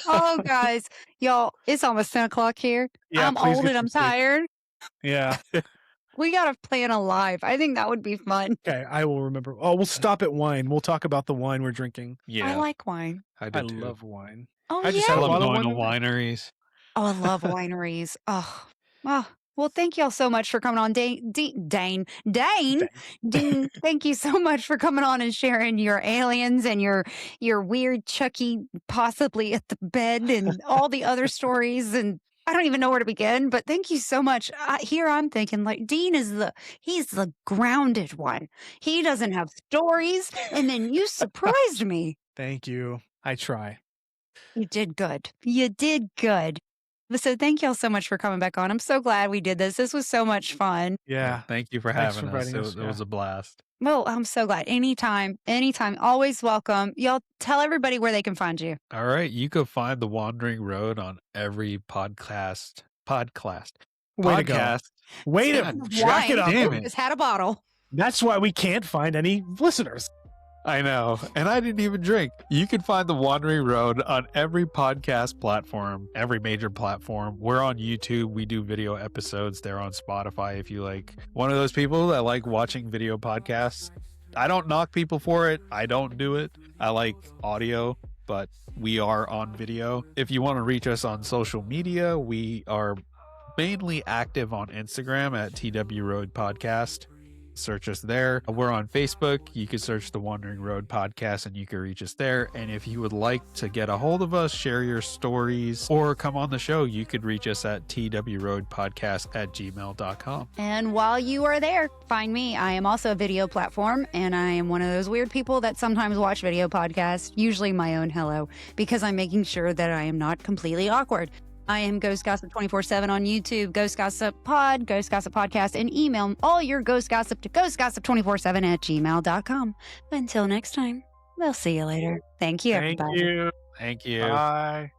[SPEAKER 1] Oh, guys, y'all, it's almost 10 o'clock here.
[SPEAKER 3] Yeah,
[SPEAKER 1] I'm
[SPEAKER 3] please
[SPEAKER 1] old
[SPEAKER 3] get
[SPEAKER 1] and I'm
[SPEAKER 3] some sleep.
[SPEAKER 1] tired.
[SPEAKER 3] Yeah.
[SPEAKER 1] We gotta plan a live. I think that would be fun.
[SPEAKER 3] Okay, I will remember. Oh, we'll stop at wine. We'll talk about the wine we're drinking.
[SPEAKER 4] Yeah,
[SPEAKER 1] I like wine.
[SPEAKER 4] I do
[SPEAKER 3] I
[SPEAKER 4] too.
[SPEAKER 3] love wine.
[SPEAKER 1] Oh,
[SPEAKER 3] I just
[SPEAKER 1] yeah.
[SPEAKER 3] had
[SPEAKER 4] I
[SPEAKER 3] a
[SPEAKER 4] love
[SPEAKER 3] bottle of
[SPEAKER 4] going to
[SPEAKER 3] wine.
[SPEAKER 4] wineries.
[SPEAKER 1] Oh, I love wineries. Oh, well, thank y'all so much for coming on. Dean, thank you so much for coming on and sharing your aliens and your weird Chucky possibly at the bed and all the other stories. And I don't even know where to begin, but thank you so much. Here I'm thinking like Dean he's the grounded one. He doesn't have stories. And then you surprised me.
[SPEAKER 3] Thank you. I try.
[SPEAKER 1] You did good. You did good. So thank y'all so much for coming back on. I'm so glad we did this. This was so much fun.
[SPEAKER 3] Yeah.
[SPEAKER 4] Thank you for
[SPEAKER 3] Thanks
[SPEAKER 4] having
[SPEAKER 3] for
[SPEAKER 4] us.
[SPEAKER 3] inviting us,
[SPEAKER 4] It was a blast.
[SPEAKER 1] Well, I'm so glad. Anytime, always welcome. Y'all tell everybody where they can find you.
[SPEAKER 4] All right. You can find The Wandering Road on every podcast.
[SPEAKER 3] Way to go.
[SPEAKER 4] Podcast.
[SPEAKER 3] Way to
[SPEAKER 4] God,
[SPEAKER 3] jack it up.
[SPEAKER 4] damn it.
[SPEAKER 1] Just had a bottle.
[SPEAKER 3] That's why we can't find any listeners.
[SPEAKER 4] I know. And I didn't even drink. You can find The Wandering Road on every podcast platform, every major platform. We're on YouTube. We do video episodes. They're on Spotify if you like one of those people that like watching video podcasts. I don't knock people for it. I don't do it. I like audio, but we are on video. If you want to reach us on social media, we are mainly active on Instagram at TW Road Podcast. Search us there. We're on Facebook. You can search The Wandering Road Podcast and you can reach us there. And if you would like to get a hold of us, share your stories, or come on the show, you could reach us at twroadpodcast@gmail.com.
[SPEAKER 1] And while you are there, find me. I am also a video platform, and I am one of those weird people that sometimes watch video podcasts, usually my own hello, because I'm making sure that I am not completely awkward. I am Ghost Gossip 24/7 on YouTube, Ghost Gossip Pod, Ghost Gossip Podcast, and email all your Ghost Gossip to ghostgossip247@gmail.com. Until next time, we'll see you later. Thank you, everybody.
[SPEAKER 3] Thank you.
[SPEAKER 4] Thank you.
[SPEAKER 3] Bye.